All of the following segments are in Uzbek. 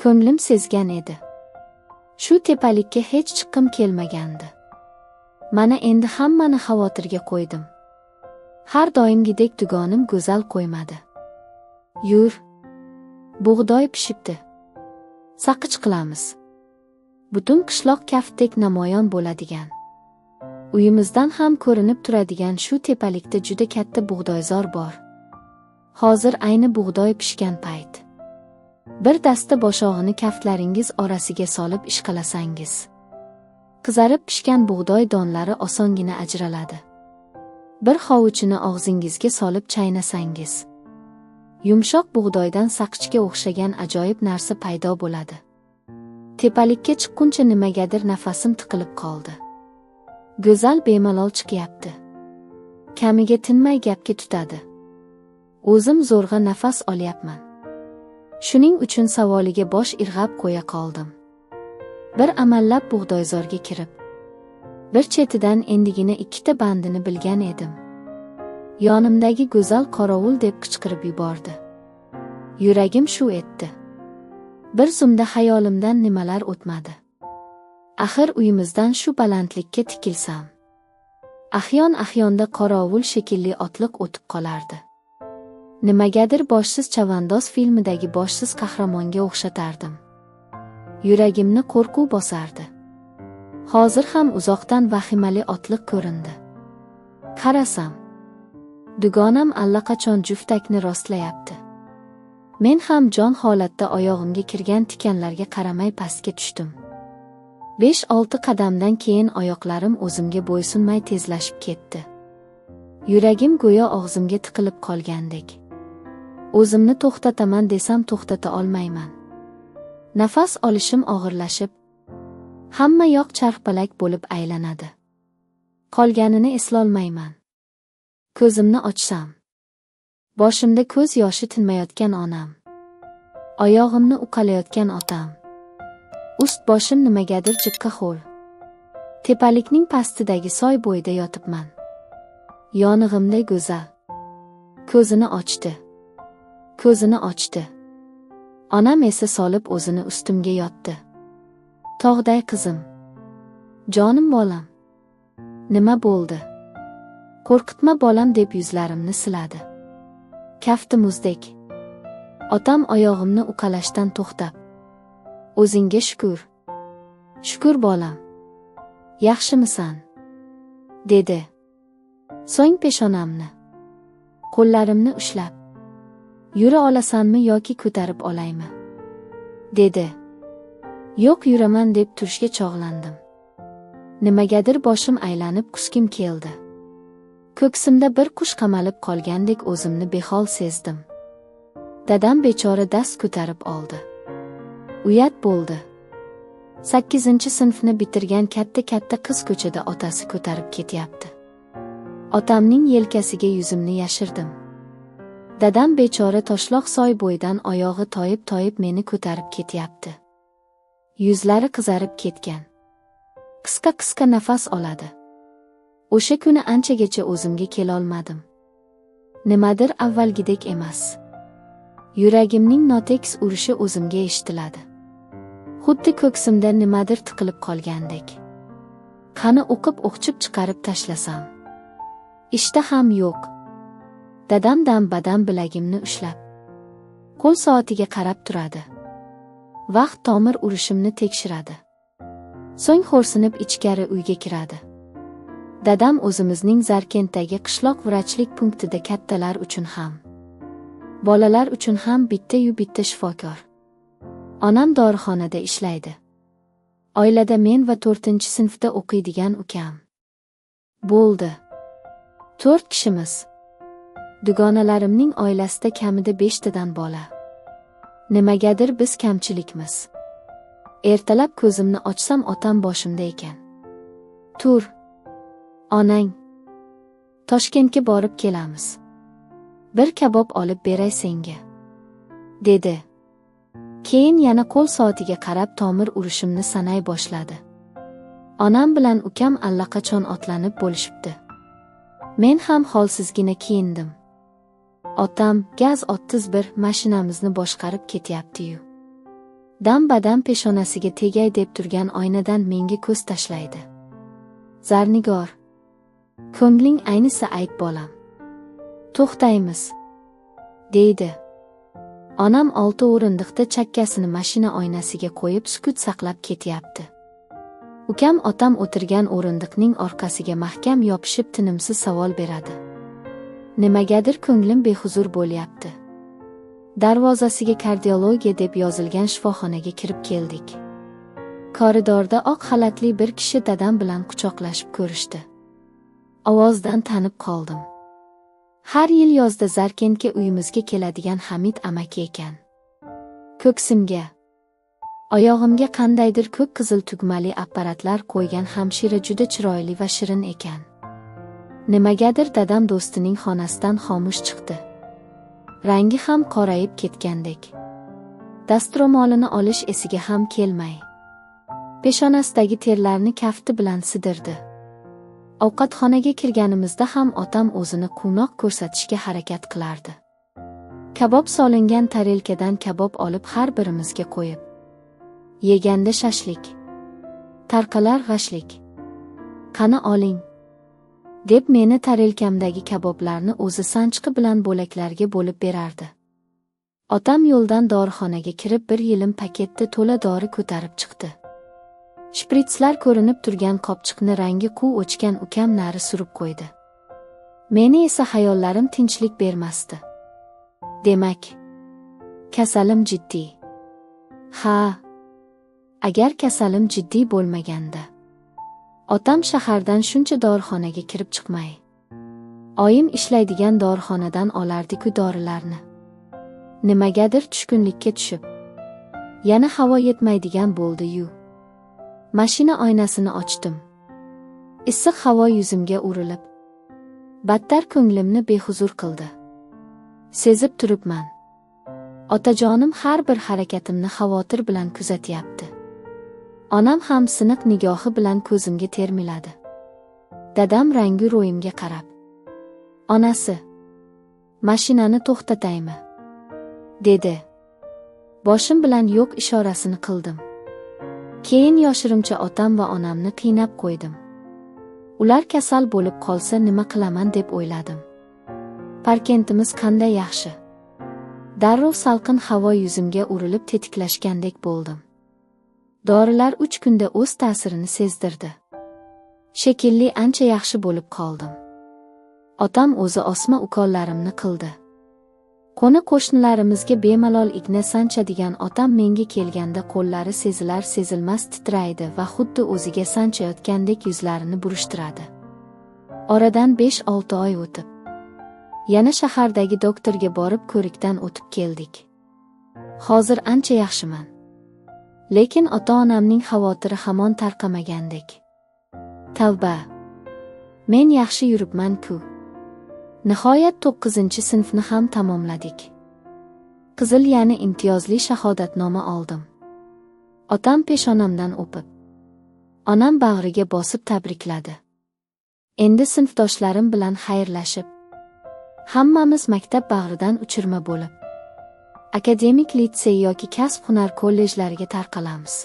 Ko'nglim sezgan edi. Shu tepalikka hech chiqqim kelmagandi. Mana endi hammani xavotirga qo'ydim. Har doimgidek dugonim go'zal qo'ymadi. Yur. Bug'doy pishibdi. Saqich qilamiz. Butun qishloq kaftdek namoyon bo'ladigan. Uyimizdan ham ko'rinib turadigan shu tepalikda juda katta bug'doyzor bor. Hozir ayni bug'doy pishgan payt. Bir dasta boshog'ini kaftlaringiz orasiga solib ishqalasangiz, qizarib pishgan bug'doy donlari osongina ajraladi. Bir hovuchini og'zingizga solib chaynasangiz, yumshoq bug'doydan saqichga o'xshagan ajoyib narsa paydo bo'ladi. Tepalikka chiqquncha nimagadir nafasim tiqilib qoldi. Go'zal bemalol chiqyapti. Kamiga tinmay gapga tutadi. O'zim zo'rg'a nafas olyapman. Shuning uchun savoliga bosh irg'ab qo'ya qoldim. Bir amallab bug'doyzorga kirib, bir chetidan endigina ikkita bandini bilgan edim. Yonimdagi go'zal qorovul deb qichqirib yubordi. Yuragim shuv etdi. Bir zumda xayolimdan nimalar o'tmadi. Axir uyimizdan shu balandlikka tikilsam, ahyon-ahyonda qorovul shekilli otliq o'tib qolardi. Nimagadir boshsiz chavandoz filmidagi boshsiz qahramonga o'xshatardim. Yuragimni qo'rquv bosardi. Hozir ham uzoqdan vahimali otliq ko'rindi. Qarasam, dugonam allaqachon juftakni rostlayapti. Men ham jon holatda oyog'imga kirgan tikanlarga qaramay pastga tushdim. 5-6 qadamdan keyin oyoqlarim o'zimga bo'ysunmay tezlashib ketdi. Yuragim go'yo og'zimga tiqilib qolgandek. O'zimni to'xtataman desam to'xtata olmayman. Nafas olishim og'irlashib, hamma yoq charxpalak bo'lib aylanadi. Qolganini eslolmayman. Ko'zimni ochsam, boshimda ko'z yoshi tinmayotgan onam, oyog'imni uqalayotgan otam, ust boshim nimagadir jiqqa ho'l. Tepalikning pastidagi soy bo'yida yotibman. Yonig'imda go'zal. Ko'zini ochdi. Ko'zini ochdi. Onam esa solib o'zini ustimga yotdi. Tog'day qizim. Jonim bolam. Nima bo'ldi? Qo'rqitma bolam deb yuzlarimni siladi. Kafti muzdek. Otam oyog'imni uqalashdan to'xtab, o'zingga shukr. Shukr bolam. Yaxshimisan? dedi. So'ng peshonamni, qo'llarimni ushlab, yura olasanmi yoki ko'tarib olaymi? dedi. Yo'q, yuraman deb turishga chog'landim. Nimagadir boshim aylanib quskim keldi. Ko'ksimda bir qush qamalib qolgandek o'zimni behol sezdim. Dadam bechora dast ko'tarib oldi. Uyat bo'ldi. 8-sinfni bitirgan katta qiz ko'chada otasi ko'tarib ketyapti. Otamning yelkasiga yuzimni yashirdim. Dadam bechora toshloq soy bo'yidan oyog'i toyib meni ko'tarib ketyapti. Yuzlari qizarib ketgan. Qisqa nafas oladi. O'sha kuni anchagacha o'zimga kelolmadim. Nimadir avvalgidek emas. Yuragimning notekis urishi o'zimga eshitiladi. Xuddi ko'ksimda nimadir tiqilib qolgandek. Qani o'qib-o'qchib chiqarib tashlasam. Ishtaham yo'q. Dadam dam-badam bilagimni ushlab, qo'l soatiga qarab turadi. Vaqt tomir urishimni tekshiradi. So'ng xo'rsinib ichkari uyga kiradi. Dadam o'zimizning Zarkentdagi qishloq vrachlik punktida kattalar uchun ham, bolalar uchun ham bitta shifokor. Onam dorixonada ishlaydi. Oilada men va 4-sinfda o'qiydigan ukam. Bo'ldi. 4 kishimiz. Dugonalarimning oilasida kamida 5 tadan bola. Nimagadir biz kamchilikmiz. Ertalab ko'zimni ochsam otam boshimda ekan. Tur. Onang. Toshkentga borib kelamiz. Bir kabob olib beray senga, dedi. Keyin yana qo'l soatiga qarab tomir urishimni sanay boshladi. Onam bilan ukam allaqachon otlanib bo'lishibdi. Men ham holsizgina kiyindim. Otam Gaz 31 mashinamizni boshqarib ketyapti-yu. Dam-badam peshonasiga tegay deb turgan oynadan menga ko'z tashlaydi. Zarnigor. Ko'ngling aynisa ayt bolam. To'xtaymiz, deydi. Onam olti o'rindiqda chakkasini mashina oynasiga qo'yib sukut saqlab ketyapti. Ukam otam o'tirgan o'rindiqning orqasiga mahkam yopishib tinimsiz savol beradi. Nimagadir ko'nglim behuzur bo'lyapti. Darvozasiga kardiologiya deb yozilgan shifoxonaga kirib keldik. Koridorda oq xalatli bir kishi dadam bilan quchoqlashib ko'rishdi. Ovozdan tanib qoldim. Har yil yozda Zarkentga uyimizga keladigan Hamid amaki ekan. Ko'ksimga, oyog'imga qandaydir ko'k qizil tugmali apparatlar qo'ygan hamshira juda chiroyli va shirin ekan. Nimagadir dadam do'stining xonasidan xomush chiqdi. Rangi ham qorayib ketgandek. Dastro'molini olish esiga ham kelmay, peshonasidagi terlarni kafti bilan sidirdi. Ovqatxonaga kirganimizda ham otam o'zini quvnoq ko'rsatishga harakat qilardi. Kabob solingan tarelkadan kabob olib har birimizga qo'yib, yeganda shashlik, tarqalar g'ashlik. Qani oling, deb meni tarelkamdagi kaboblarni o'zi sanchqi bilan bo'laklarga bo'lib berardi. Otam yo'ldan dorixonaga kirib bir yilim paketda to'la dori ko'tarib chiqdi. Shpritslar ko'rinib turgan qopchiqni rangi quv o'chgan ukam nari surib qo'ydi. Meni esa xayollarim tinchlik bermasdi. Demak, kasalim jiddiy. Ha, agar kasalim jiddiy bo'lmaganda, otam shahardan shuncha dorixonaga kirib chiqmay, oyim ishlaydigan dorixonadan olardi-ku dorilarni. Nimagadir tushkunlikka tushib, yana havo yetmaydigan bo'ldi-yu. Mashina oynasini ochdim. Issiq havo yuzimga urilib, battar ko'nglimni behuzur qildi. Sezib turibman, otajonim har bir harakatimni xavotir bilan kuzatyapti. Onam ham siniq nigohi bilan ko'zimga termiladi. Dadam rangi ro'yimga qarab, onasi, mashinani to'xtataymi, dedi. Boshim bilan yo'q ishorasini qildim. Keyin yoshirimcha otam va onamni qiynab qo'ydim. Ular kasal bo'lib qolsa nima qilaman deb o'yladim. Parkentimiz qanday yaxshi. Darrov salqin havo yuzimga urilib tetiklashgandek bo'ldim. Dorilar 3 kunda o'z ta'sirini sezdirdi. Shekilli ancha yaxshi bo'lib qoldim. Otam o'zi osma ukollarimni qildi. Qo'ni qo'shnilarimizga bemalol igna sanchadigan otam menga kelganda qo'llari sezilar sezilmas titraydi va xuddi o'ziga sanchayotgandek yuzlarini burishtiradi. Oradan 5-6 oy o'tib, yana shahardagi doktorga borib ko'rikdan o'tib keldik. Hozir ancha yaxshiman. Lekin ota-onamning xavotiri hamon tarqamagandek. Tavba. Men yaxshi yuribman-ku. Nihoyat 9-sinfni ham tamomladik. Qizil yani imtiyozli shahodatnoma oldim. Otam peshonamdan o'pib, onam bag'riga bosib tabrikladi. Endi sinfdoshlarim bilan xayrlashib, hammamiz maktab bag'ridan uchirma bo'lib, akademik litsey yoki kasb-hunar kollejlariga tarqalamiz.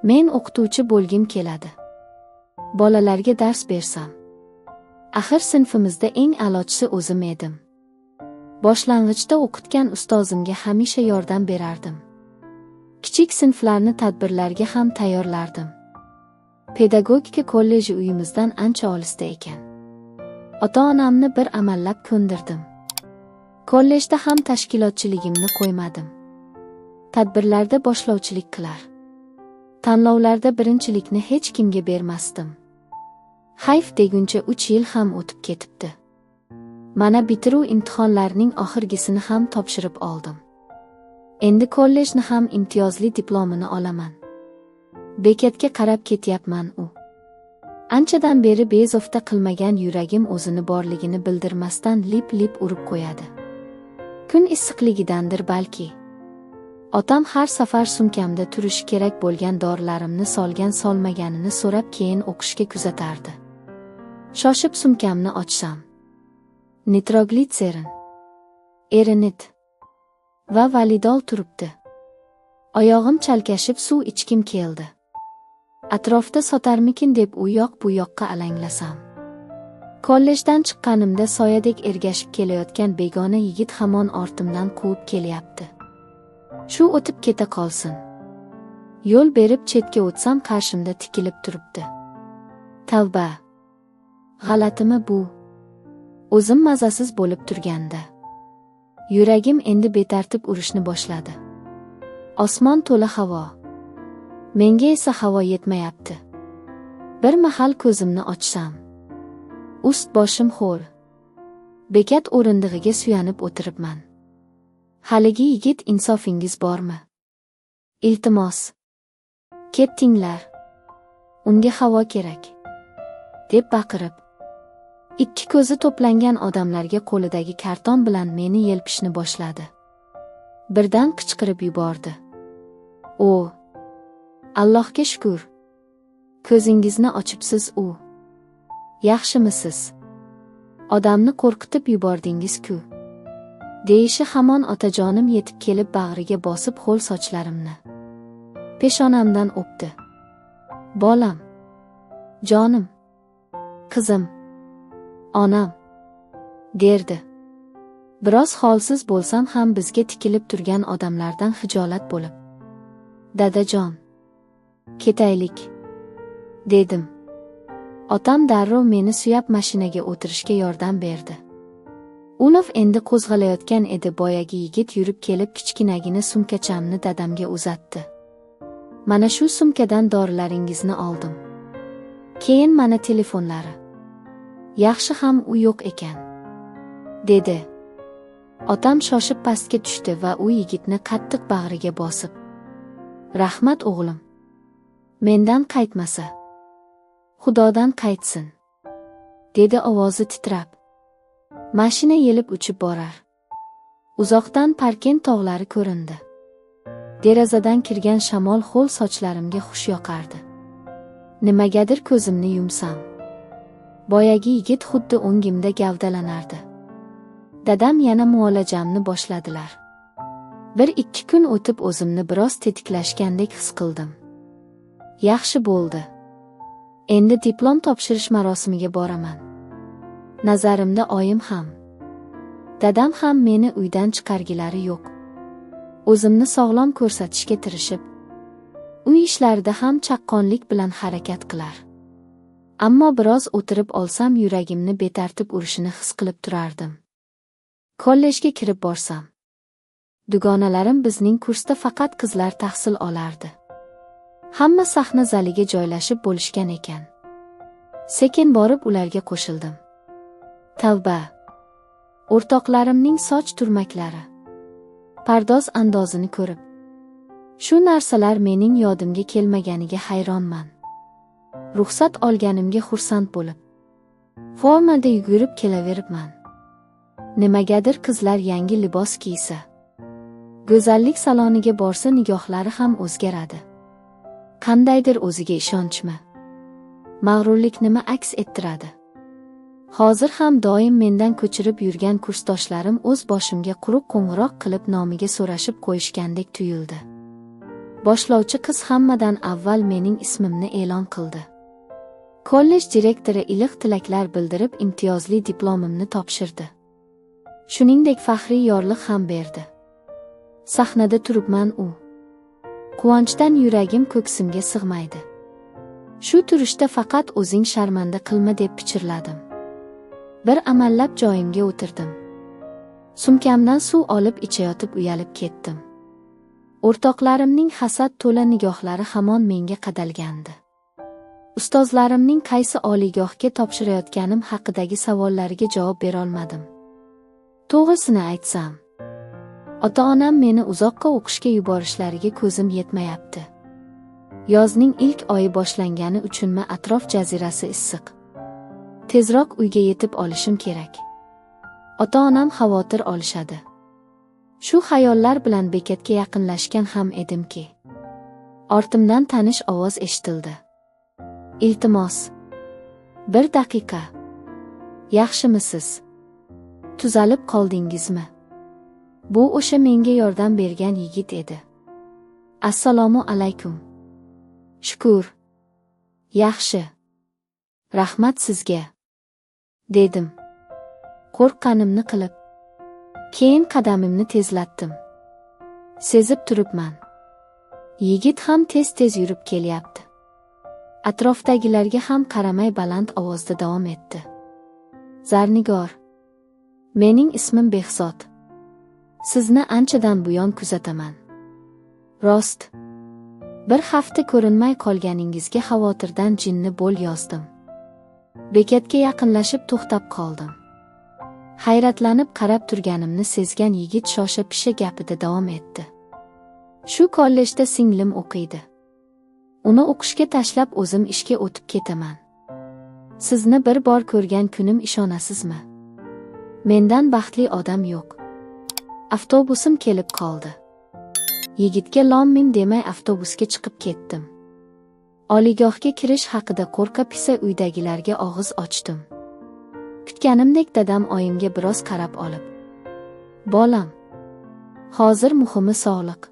Men o'qituvchi bo'lgim keladi. Bolalarga dars bersam. Axir sinfimizda eng a'lochisi o'zim edim. Boshlang'ichda o'qitgan ustozimga hamisha yordam berardim. Kichik sinflarni tadbirlarga ham tayyorlardim. Pedagogika kolleji uyimizdan ancha olisda ekan. Ota-onamni bir amallab ko'ndirdim. Kollejda ham tashkilotchiligimni qo'ymadim. Tadbirlarda boshlovchilik qilar. Tanlovlarda birinchilikni hech kimga bermasdim. Hayf deguncha 3 yil ham o'tib ketibdi. Mana bitiruv imtihonlarining oxirgisini ham topshirib oldim. Endi kollejni ham imtiyozli diplomini olaman. Bekatga qarab ketyapman u. Anchadan beri bezovta qilmagan yuragim o'zini borligini bildirmasdan lip-lip urib qo'yadi. Kun issiqligidandir balki. Otam har safar sumkamda turishi kerak bo'lgan dorilarimni solgan-solmaganini so'rab keyin o'qishga kuzatardi. Shoshib sumkamni ochsam, nitroglitserin, erinit va validol turibdi. Oyog'im chalkashib suv ichkim keldi. Atrofda sotarmikin deb u yoq bu yoqqa alanglasam. Kollejdan chiqqanimda soyadek ergashib kelayotgan begona yigit hamon ortimdan quvib kelyapti. Shu o'tib keta qolsin. Yo'l berib chetga o'tsam qarshimda tikilib turibdi. Tavba. G'alatimi bu? O'zim mazasiz bo'lib turganda. Yuragim endi betartib urishni boshladi. Osmon to'la havo. Menga esa havo yetmayapti. Bir mahal ko'zimni ochsam. Ust boshim ho'l. Bekat o'rindig'iga suyanib o'tiribman. Haligi yigit insofingiz bormi? Iltimos. Kettinglar. Unga havo kerak. Deb baqirib. Ikki ko'zi to'plangan odamlarga qo'lidagi karton bilan meni yelpishni boshladi. Birdan qichqirib yubordi. O, Allohga shukr. Ko'zingizni ochibsiz u. Yaxshimisiz? Odamni qo'rqitib yubordingiz-ku. Deyishi hamon otajonim yetib kelib bag'riga bosib ho'l sochlarimni peshonamdan o'pdi. Bolam. Jonim. Qizim. Onam. derdi. Biroz holsiz bo'lsam ham bizga tikilib turgan odamlardan xijolat bo'lib. Dadajon. Ketaylik. Dedim. Otam darrov meni suyab mashinaga o'tirishga yordam berdi. Ulov endi qo'zg'alayotgan edi. Boyagi yigit yurib kelib kichkinagina sumkachamni dadamga uzatdi. Mana shu sumkadan dorilaringizni oldim. Keyin mana telefonlari. Yaxshi ham u yo'q ekan, dedi. Otam shoshib pastga tushdi va u yigitni qattiq bag'riga bosib. Rahmat o'g'lim. Mendan qaytmasa. Xudodan qaytsin, dedi ovozi titrab. Mashina yelib uchib borar. Uzoqdan Parkent tog'lari ko'rindi. Derazadan kirgan shamol ho'l sochlarimga xush yoqardi. Nimagadir ko'zimni yumsam, boyagi yigit xuddi o'ngimda gavdalanardi. Dadam yana muolajamni boshladilar. 1-2 kun o'tib o'zimni biroz tetiklashgandek his qildim. Yaxshi bo'ldi. Endi diplom topshirish marosimiga boraman. Nazarimda oyim ham, dadam ham meni uydan chiqargilari yo'q. O'zimni sog'lom ko'rsatishga tirishib, uy ishlarida ham chaqqonlik bilan harakat qilar. Ammo biroz o'tirib olsam yuragimni betartib urishini his qilib turardim. Kollejga kirib borsam, dugonalarim bizning kursda faqat qizlar tahsil olardi. Hamma sahna zaliga joylashib bo'lishgan ekan. Sekin borib ularga qo'shildim. Tavba. O'rtoqlarimning soch turmaklari, pardoz andozini ko'rib, shu narsalar mening yodimga kelmaganiga hayronman. Ruxsat olganimga xursand bo'lib, formada yugurib kelaveribman. Nimagadir qizlar yangi libos kiysa, go'zallik saloniga borsa nigohlari ham o'zgaradi. Qandaydir o'ziga ishonchmi, mag'rurlik nima aks ettiradi. Hozir ham doim mendan ko'chirib yurgan kursdoshlarim o'z boshimga quruq qo'ng'iroq qilib nomiga so'rashib qo'yishgandek tuyuldi. Boshlovchi qiz hammadan avval mening ismimni e'lon qildi. Kollej direktori iliq tilaklar bildirib imtiyozli diplomimni topshirdi. Shuningdek faxriy yorliq ham berdi. Sahnada turibman u. Quvonchdan yuragim ko'ksimga sig'maydi. Shu turishda faqat o'zing sharmanda qilma deb pichirladim. Bir amallab joyimga o'tirdim. Sumkamdan suv olib ichayotib uyalib ketdim. O'rtoqlarimning hasad to'la nigohlari hamon menga qadalgandi. Ustozlarimning qaysi oliygohga topshirayotganim haqidagi savollariga javob bera olmadim. To'g'risini aytsam, ota-onam meni uzoqqa o'qishga yuborishlariga ko'zim yetmayapti. Yozning ilk oyi boshlangani uchunmi atrof jazirasi issiq. Tezroq uyga yetib olishim kerak. Ota-onam xavotir olishadi. Shu xayollar bilan bekatga yaqinlashgan ham edimki, ortimdan tanish ovoz eshitildi. Iltimos. 1 daqiqa. Yaxshimisiz? Tuzalib qoldingizmi? Bu o'sha menga yordam bergan yigit edi. Assalomu alaykum. Shukr. Yaxshi. Rahmat sizga. Dedim. Qo'rqqanimni qilib. Keyin qadamimni tezlatdim. Sezib turibman. Yigit ham tez-tez yurib kelyapti. Atrofdagilarga ham qaramay baland ovozda davom etdi. Zarnigor. Mening ismim Behzod. Sizni anchadan buyon kuzataman. Rost. Bir hafta ko'rinmay qolganingizga xavotirdan jinni bo'l yozdim. Bekatga yaqinlashib to'xtab qoldim. Hayratlanib qarab turganimni sezgan yigit shosha-pisha gapida davom etdi. Shu kollejda singlim o'qiydi. Uni o'qishga tashlab o'zim ishga o'tib ketaman. Sizni bir bor ko'rgan kunim ishonasizmi? Mendan baxtli odam yo'q. Avtobusim kelib qoldi. Yigitga lom-mim demay avtobusga chiqib ketdim. Oliygohga kirish haqida qo'rqa-pisa uydagilarga og'iz ochdim. Kutganimdek dadam oyimga biroz qarab olib. Bolam, hozir muhimi sog'liq.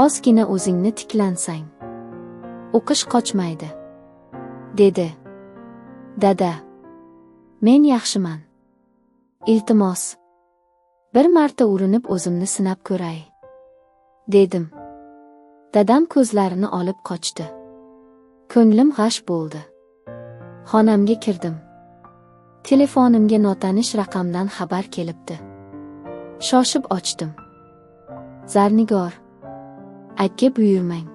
Ozgina o'zingni tiklansang. O'qish qochmaydi, dedi. Dada, men yaxshiman. Iltimos, bir marta urinib o'zimni sinab ko'ray, dedim. Dadam ko'zlarini olib qochdi. Ko'nglim g'ash bo'ldi. Xonamga kirdim. Telefonimga notanish raqamdan xabar kelibdi. Shoshib ochdim. Zarnigor, aytga buyurmang.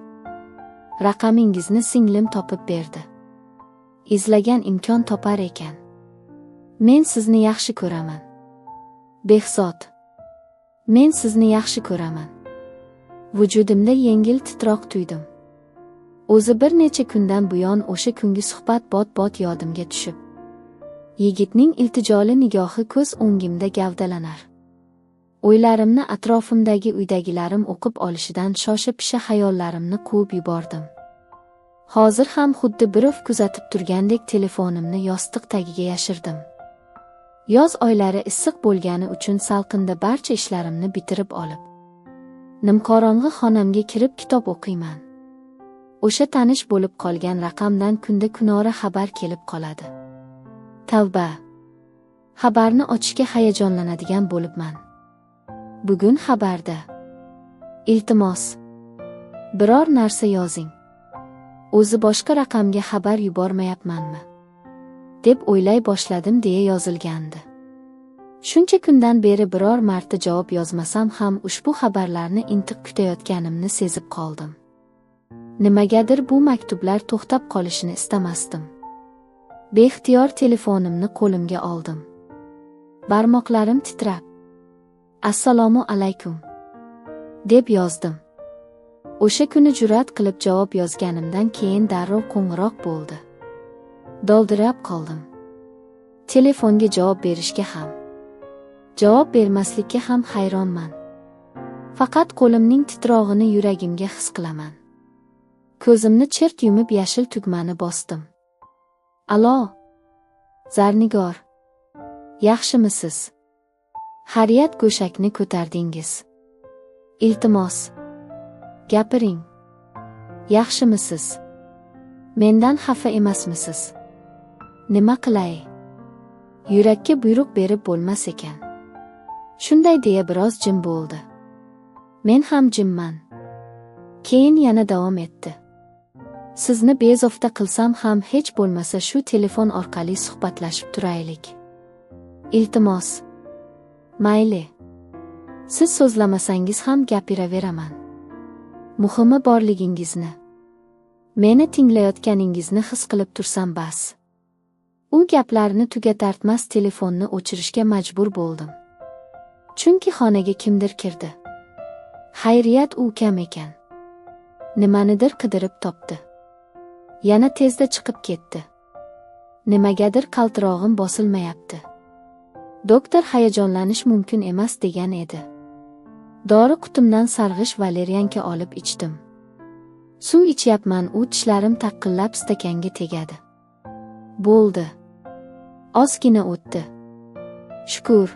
Raqamingizni singlim topib berdi. Izlagan imkon topar ekan. Men sizni yaxshi ko'raman. Behzod, men sizni yaxshi ko'raman. Vujudimda yengil titroq tuydim. O'zi bir necha kundan buyon o'sha kungi suhbat bot-bot yodimga tushib. Yigitning iltijoli nigohi ko'z o'ngimda gavdalanar. O'ylarimni atrofimdagi uydagilarim o'qib olishidan shosha-pisha xayollarimni quvib yubordim. Hozir ham xuddi birov kuzatib turgandek telefonimni yostiq tagiga yashirdim. Yoz oylari issiq bo'lgani uchun salqinda barcha ishlarimni bitirib olib, nimqorong'i xonamga kirib kitob o'qiyman. O'sha tanish bo'lib qolgan raqamdan kunda kunora xabar kelib qoladi. Tavba. Xabarni ochishga hayajonlanadigan bo'libman. Bugun xabarda. Iltimos, biror narsa yozing. O'zi boshqa raqamga xabar yubormayapmanmi? deb o'ylay boshladim deya yozilgandi. Shuncha kundan beri biror marta javob yozmasam ham ushbu xabarlarni intiq kutayotganimni sezib qoldim. Nimagadir bu maktublar to'xtab qolishini istamasdim. Beixtiyor telefonimni qo'limga oldim. Barmoqlarim titrab, Assalomu alaykum, deb yozdim. O'sha kuni jur'at qilib javob yozganimdan keyin darrov qo'ng'iroq bo'ldi. Doldirab qoldim. Telefonga javob berishga ham, javob bermaslikka ham hayronman. Faqat qo'limning titrog'ini yuragimga his qilaman. Ko'zimni chirt yumib yashil tugmani bosdim. Alo, Zarnigor, yaxshimisiz? Xariyat go'shakni ko'tardingiz. Iltimos, gapiring. Yaxshimisiz? Mendan xafa emasmisiz? Nima qilay? Yurakka buyruq berib bo'lmas ekan. Shunday deya biroz jim bo'ldi. Men ham jimman. Keyin yana davom etdi. Sizni bezovta qilsam ham hech bo'lmasa shu telefon orqali suhbatlashib turaylik. Iltimos. Mayli. Siz so'zlamasangiz ham gapiraveraman. Muhimi borligingizni, meni tinglayotganingizni his qilib tursam bas. U gaplarni tugatartmas telefonni o'chirishga majbur bo'ldim. Chunki xonaga kimdir kirdi. Xayriyat u kam ekan. Nimanidir qidirib topdi. Yana tezda chiqib ketdi. Nimagadir qaltirog'im bosilmayapti. Doktor hayajonlanish mumkin emas degan edi. Dori qutimdan sarg'ish valerianka olib ichdim. Suv ichyapman, u tishlarim taqillab stakanga tegadi. Bo'ldi. Ozgina o'tdi. Shukr.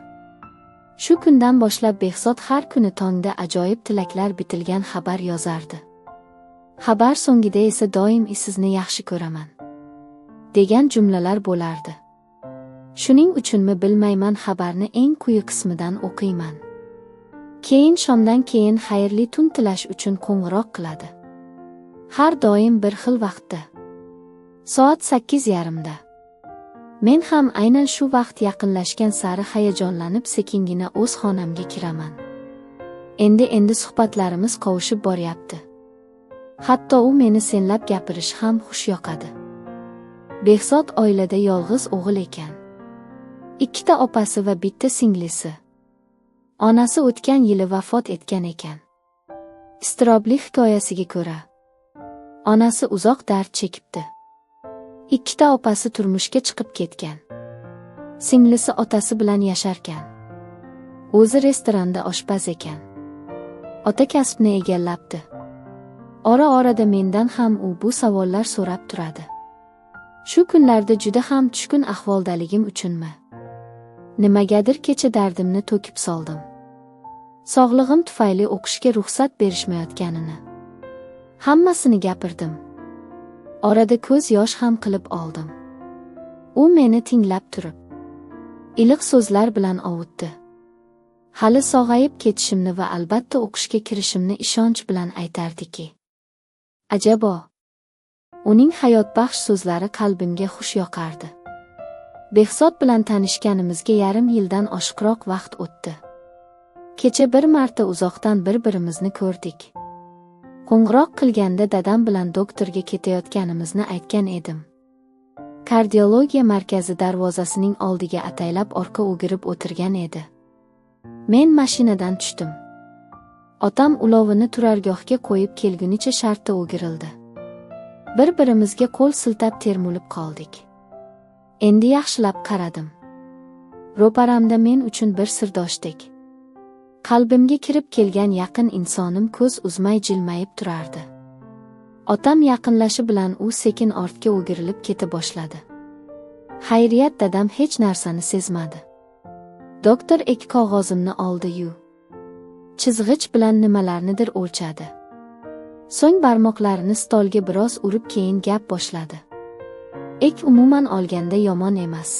Shu kundan boshlab Behzod har kuni tongda ajoyib tilaklar bitilgan xabar yozardi. Xabar so'ngida esa doim sizni yaxshi ko'raman degan jumlalar bo'lardi. Shuning uchunmi bilmayman xabarni eng quyi qismidan o'qiyman. Keyin shomdan keyin xayrli tun tilash uchun qo'ng'iroq qiladi. Har doim bir xil vaqtda. Soat 8:30 da. Men ham aynan shu vaqt yaqinlashgan sari hayajonlanib sekingina o'z xonamga kiraman. Endi suhbatlarimiz qovushib boryapti. Hatto u meni senlab gapirish ham xush yoqadi. Behzod oilada yolg'iz o'g'il ekan. 2 opasi va bitta singlisi. Onasi o'tgan yili vafot etgan ekan. Iztirobli hikoyasiga ko'ra, onasi uzoq dard chekibdi. 2 opasi turmushga chiqib ketgan. Singlisi otasi bilan yasharkan. O'zi restoranda oshpaz ekan. Ota kasbni egallabdi. Ora-orada mendan ham u bu savollar so'rab turadi. Shu kunlarda juda ham tushkun ahvoldaligim uchunmi? Nimagadir kecha dardimni to'kib soldim. Sog'lig'im tufayli o'qishga ruxsat berishmayotganini. Hammasini gapirdim. Orada ko'z yosh ham qilib oldim. U meni tinglab turib, iliq so'zlar bilan ovutdi. Hali sog'ayib ketishimni va albatta o'qishga kirishimni ishonch bilan aytardiki. Ajabo, uning hayotbaxsh so'zlari qalbimga xush yoqardi. Behzod bilan tanishganimizga yarim yildan oshiqroq vaqt o'tdi. Kecha bir marta uzoqdan bir-birimizni ko'rdik. Qo'ng'iroq qilganda dadam bilan doktorga ketayotganimizni aytgan edim. Kardiologiya markazi darvozasining oldiga ataylab orqa o'girib o'tirgan edi. Men mashinadan tushdim. Otam ulovini turargohga qo'yib kelgunicha shartta o'girildi. Bir-birimizga qo'l siltab termulib qoldik. Endi yaxshilab qaradim. Ro'paramda men uchun bir sirdoshdek. Qalbimga kirib kelgan yaqin insonim ko'z uzmay jilmayib turardi. Otam yaqinlashi bilan u sekin ortga o'girilib keta boshladi. Xayriyat dadam hech narsani sezmadi. Doktor ek qog'ozimni oldi-yu, chizg'ich bilan nimalarnidir o'lchadi. So'ng barmoqlarini stolga biroz urib keyin gap boshladi. Ek umuman olganda yomon emas.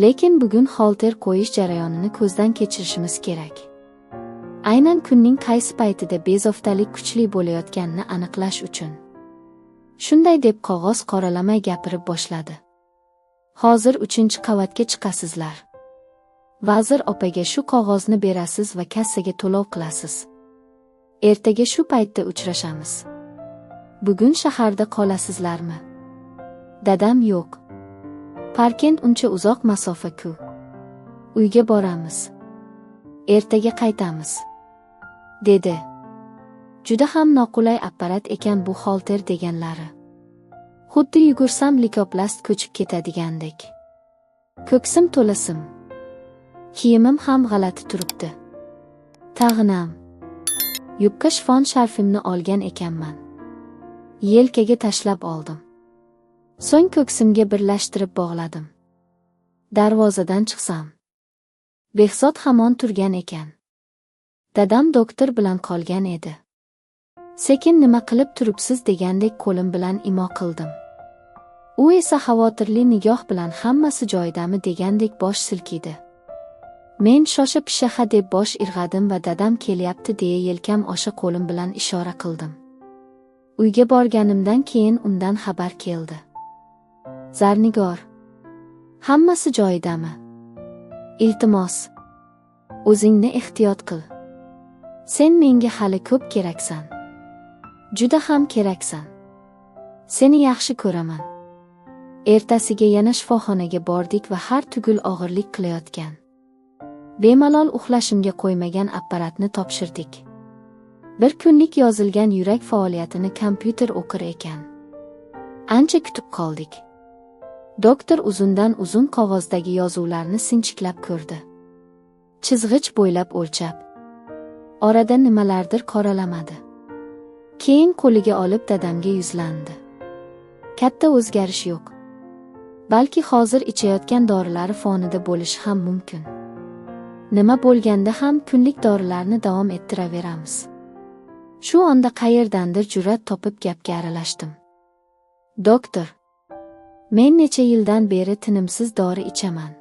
Lekin bugun xolter qo'yish jarayonini ko'zdan kechirishimiz kerak. Aynan kunning qaysi paytida bezoftalik kuchli bo'layotganini aniqlash uchun. Shunday deb qog'oz qoralamay gapirib boshladi. Hozir 3-qavatga chiqasizlar. Vazir opaga shu qog'ozni berasiz va kassaga to'lov qilasiz. Ertaga shu paytda uchrashamiz. Bugun shaharda qolasizlarmi? Dadam yo'q. Parkent uncha uzoq masofa-ku. Uyga boramiz. Ertaga qaytamiz, dedi. Juda ham noqulay apparat ekan bu xolter deganlari. Xuddi yugursam likoplast ko'chib ketadigandek. Ko'ksim to'lasim. Kiyimim ham g'alati turibdi. Tag'inam. Yubka shifon sharfimni olgan ekanman. Yelkaga tashlab oldim. So'ng ko'ksimga birlashtirib bog'ladim. Darvozadan chiqsam, Behzod hamon turgan ekan. Dadam doktor bilan qolgan edi. Sekin nima qilib turibsiz degandek qo'lim bilan imo qildim. U esa xavotirli nigoh bilan hammasi joyidami degandek bosh silkidi. Men shosha-pisha ha deb bosh irg'adim va dadam kelyapti deya yelkam osha qo'lim bilan ishora qildim. Uyga borganimdan keyin undan xabar keldi. Zarnigor, hammasi joyidami? Iltimos, o'zingni ehtiyot qil. Sen menga hali ko'p keraksan. Juda ham keraksan. Seni yaxshi ko'raman. Ertasiga yana shifoxonaga bordik va har tugul og'irlik qilayotgan, bemalol uxlashimga qo'ymagan apparatni topshirdik. Bir kunlik yozilgan yurak faoliyatini kompyuter o'qir ekan. Ancha kutib qoldik. Doktor uzundan uzun qog'ozdagi yozuvlarni sinchiklab ko'rdi. Chizg'ich bo'ylab o'lchab, orada nimalardir qoralamadi. Keyin qo'liga olib dadamga yuzlandi. Katta o'zgarish yo'q. Balki hozir ichayotgan dorilari fonida bo'lishi ham mumkin. Nima bo'lganda ham kunlik dorilarni davom ettiraveramiz. Shu onda qayerdandir jur'at topib gapga aralashdim. Doktor, men necha yildan beri tinimsiz dori ichaman.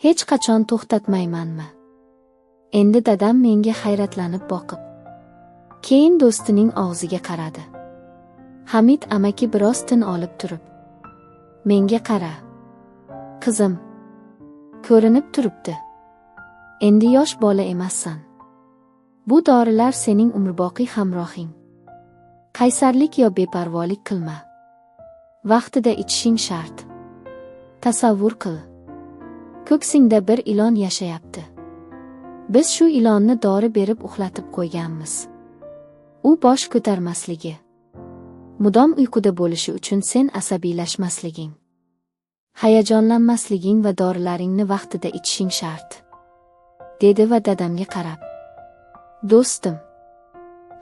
Hech qachon to'xtatmaymanmi? Endi dadam menga hayratlanib boqib, keyin do'stining og'ziga qaradi. Hamid amaki biroz tin olib turib, menga qara. Qizim, ko'rinib turibdi. Endi yosh bola emassan. Bu dorilar sening umrboqiy hamrohing. Qaysarlik yo beparvolik qilma. Vaqtida ichishing shart. Tasavvur qil. Ko'ksingda bir ilon yashayapti. Biz shu ilonni dori berib uxlatib qo'yganmiz. U bosh ko'tarmasligi, mudom uyquda bo'lishi uchun sen asabiylashmasliging, hayajonlanmasliging va dorilaringni vaqtida ichishing shart, dedi va dadamga qarab, do'stim,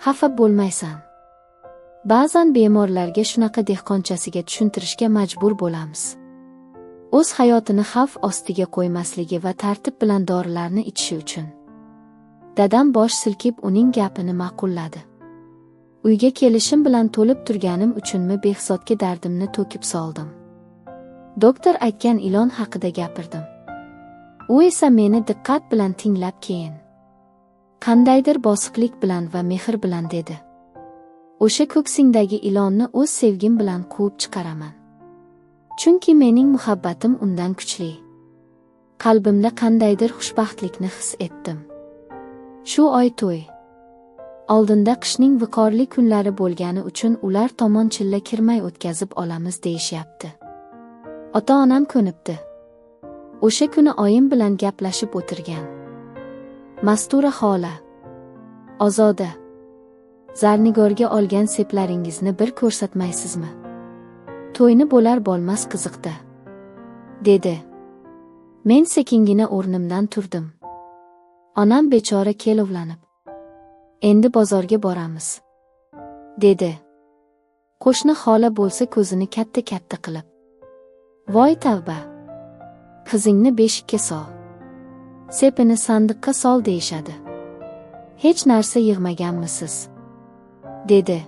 xafa bo'lmaysan. Ba'zan bemorlarga shunaqa dehqonchasiga tushuntirishga majbur bo'lamiz. O'z hayotini xavf ostiga qo'ymasligi va tartib bilan dorilarni ichishi uchun. Dadam bosh silkib uning gapini ma'qulladi. Uyga kelishim bilan to'lib turganim uchunmi Behzodga dardimni to'kib soldim. Doktor aytgan ilon haqida gapirdim. U esa meni diqqat bilan tinglab keyin qandaydir bosiqlik bilan va mehr bilan dedi. O'sha ko'ksingdagi ilonni o'z sevgim bilan quvib chiqaraman. Chunki mening muhabbatim undan kuchli. Qalbimda qandaydir xushbaxtlikni his etdim. Shu oy to'y. Oldinda qishning viqorli kunlari bo'lgani uchun ular tomon chilla kirmay o'tkazib olamiz deyishyapti. Ota-onam ko'nibdi. O'sha kuni oyim bilan gaplashib o'tirgan. Mastura xola, Ozoda, Zarnigorga olgan seplaringizni bir ko'rsatmaysizmi? To'yni bo'lar-bo'lmas qiziqdi, dedi. Men sekingina o'rnimdan turdim. Onam bechora kelovlanib, endi bozorga boramiz, dedi. Qo'shni xola bo'lsa ko'zini katta-katta qilib, voy tavba, qizingni beshikka sol, sepini sandiqqa sol deyishadi. Hech narsa yig'maganmisiz, dedi.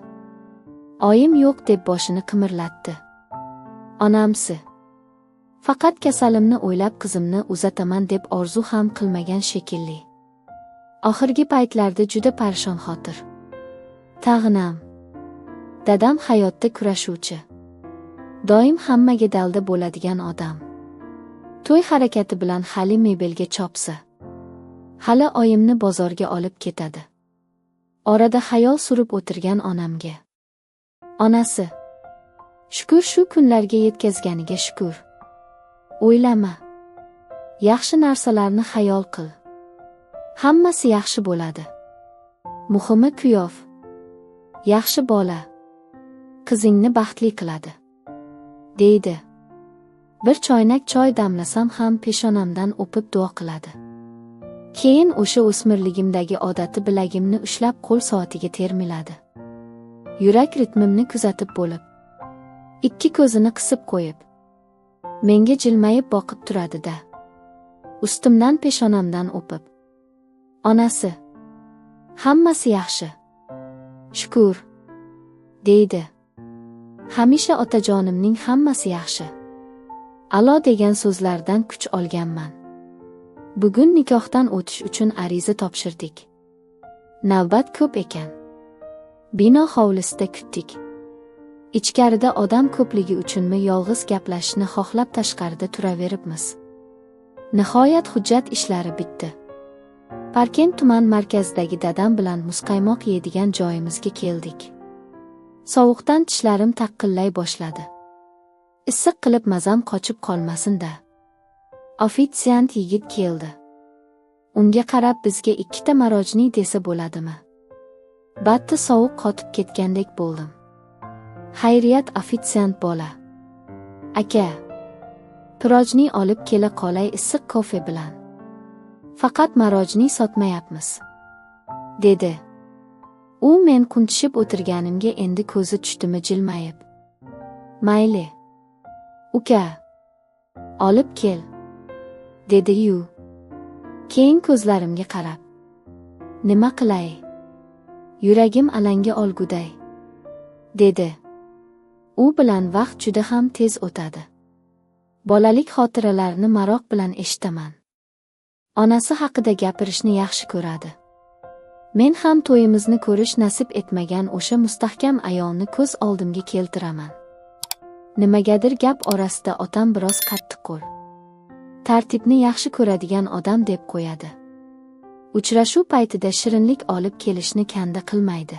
Oyim yo'q deb boshini qimirlatdi. Onamsi, faqat kasalimni o'ylab qizimni uzataman deb orzu ham qilmagan shekilli. Oxirgi paytlarda juda parishon xotir. Tag'inam. Dadam hayotda kurashuvchi. Doim hammaga dalda bo'ladigan odam. To'y harakati bilan hali mebelga chopsa, hali oyimni bozorga olib ketadi. Orada xayol surib o'tirgan onamga. Onasi, shukur shu kunlarga yetkazganiga shukur. O'ylama. Yaxshi narsalarni xayol qil. Hammasi yaxshi bo'ladi. Muhimi kuyov, yaxshi bola, qizingni baxtli qiladi, deydi. Bir choynak choy damlasam ham peshonamdan o'pib duo qiladi. Keyin o'sha o'smirligimdagi odati bilagimni ushlab qo'l soatiga termiladi. Yurak ritmimni kuzatib bo'lib, ikki ko'zini qisib qo'yib, menga jilmayib boqib turadi-da. Ustimdan peshonamdan o'pib, onasi, hammasi yaxshi, shukur, deydi. Hamisha otajonimning hammasi yaxshi, a'lo degan so'zlardan kuch olganman. Bugun nikohdan o'tish uchun ariza topshirdik. Navbat ko'p ekan. Bino hovlisida kutdik. Ichkarida odam ko'pligi uchunmi yolg'iz gaplashishni xohlab tashqarida turaveribmiz. Nihoyat hujjat ishlari bitdi. Parkent tuman markazidagi dadam bilan muzqaymoq yeydigan joyimizga keldik. Sovuqdan tishlarim taqqillay boshladi. Issiq qilib mazam qochib qolmasin-da. Ofitsiant yigit keldi. Unga qarab bizga ikkita marojniy desa bo'ladimi? Batti sovuq qotib ketgandek bo'ldim. Xayriyat ofitsiant bola. Aka, pirojniy olib kela qolay issiq kofe bilan. Faqat marojniy sotmayapmiz, dedi. U men quntishib o'tirganimga endi ko'zi tushdimi jilmayib. Mayli, uka, olib kel, dedi-yu. Keyin ko'zlarimga qarab: "Nima qilay? Yuragim alanga olguday", dedi. U bilan vaqt juda ham tez o'tadi. Bolalik xotiralarini maroq bilan eshitaman. Onasi haqida gapirishni yaxshi ko'radi. Men ham to'yimizni ko'rish nasib etmagan o'sha mustahkam ayolni ko'z oldimga keltiraman. Nimagadir gap orasida otam biroz qattiqqo'l. Tartibni yaxshi ko'radigan odam deb qo'yadi. Uchrashuv paytida shirinlik olib kelishni kanda qilmaydi.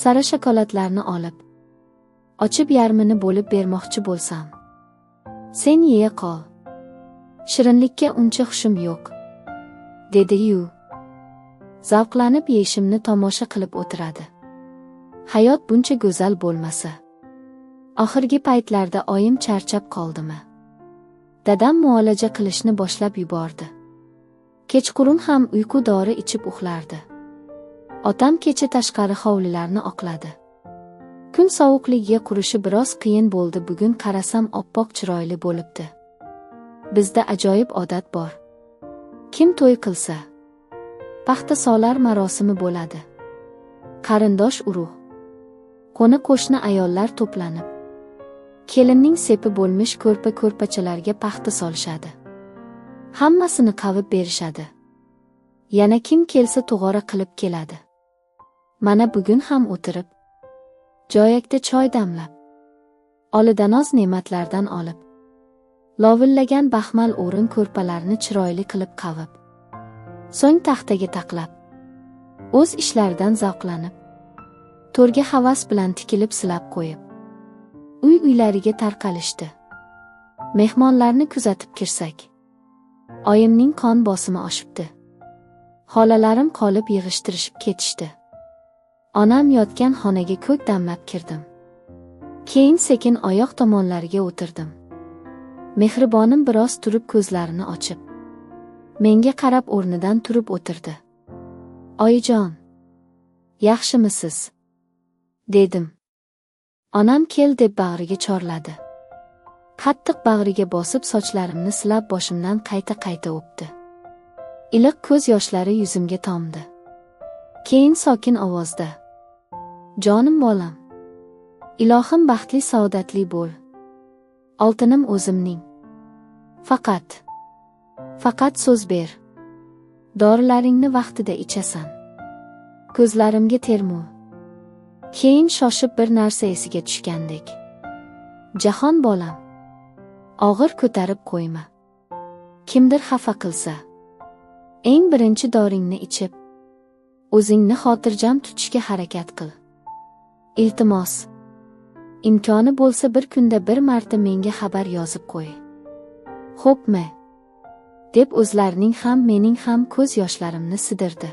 Sara shokoladlarni olib, ochib yarmini bo'lib bermoqchi bo'lsam: "Sen yeya qol. Shirinlikka uncha xushim yo'q", dedi-yu zavqlanib yeyishimni tomosha qilib o'tiradi. Hayot buncha go'zal bo'lmasa. Oxirgi paytlarda oyim charchab qoldimi? Dadam muolaja qilishni boshlab yubordi. Kechqurun ham uyqu dori ichib uxlardi. Otam kecha tashqari hovlilarni oqladi. Kun sovuqligiga qurishi biroz qiyin bo'ldi. Bugun qarasam oppoq chiroyli bo'libdi. Bizda ajoyib odat bor. Kim to'y qilsa, paxta solar marosimi bo'ladi. Qarindosh urug', qo'ni-qo'shni ayollar to'planib, kelinning sepi bo'lmish ko'rpa-ko'rpachalarga paxta solishadi. Hammasini qavib berishadi. Yana kim kelsa tug'ora qilib keladi. Mana bugun ham o'tirib, joyakda choy damlab, olidanoz ne'matlardan olib, lovillagan baxmal o'rin ko'rpalarni chiroyli qilib qavib, so'ng taxtaga taqlab, o'z ishlaridan zavqlanib, to'rga havas bilan tikilib silab qo'yib, uy-uylariga tarqalishdi. Mehmonlarni kuzatib kirsak, oyimning qon bosimi oshibdi. Xolalarim qolib yig'ishtirishib ketishdi. Onam yotgan xonaga ko'k damlab kirdim. Keyin sekin oyoq tomonlariga o'tirdim. Mehribonim biroz turib ko'zlarini ochib, menga qarab o'rnidan turib o'tirdi. "Oyijon, yaxshimisiz?" dedim. Onam kel deb bag'riga chorladi. Qattiq bag'riga bosib sochlarimni silab boshimdan qayta-qayta o'pdi. Iliq ko'z yoshlari yuzimga tomdi. Keyin sokin ovozda: "Jonim bolam, ilohim baxtli saodatli bo'l. Oltinim o'zimning. Faqat so'z ber. Dorilaringni vaqtida ichasan." Ko'zlarimga termu. Keyin shoshib bir narsa esiga tushgandek: "Jahon bolam, og'ir ko'tarib qo'yma. Kimdir xafa qilsa, eng birinchi doringni ichib, o'zingni xotirjam tutishga harakat qil. Iltimos, imkoni bo'lsa bir kunda bir marta menga xabar yozib qo'y. Xo'pmi?" deb o'zlarining ham mening ham ko'z yoshlarimni sidirdi.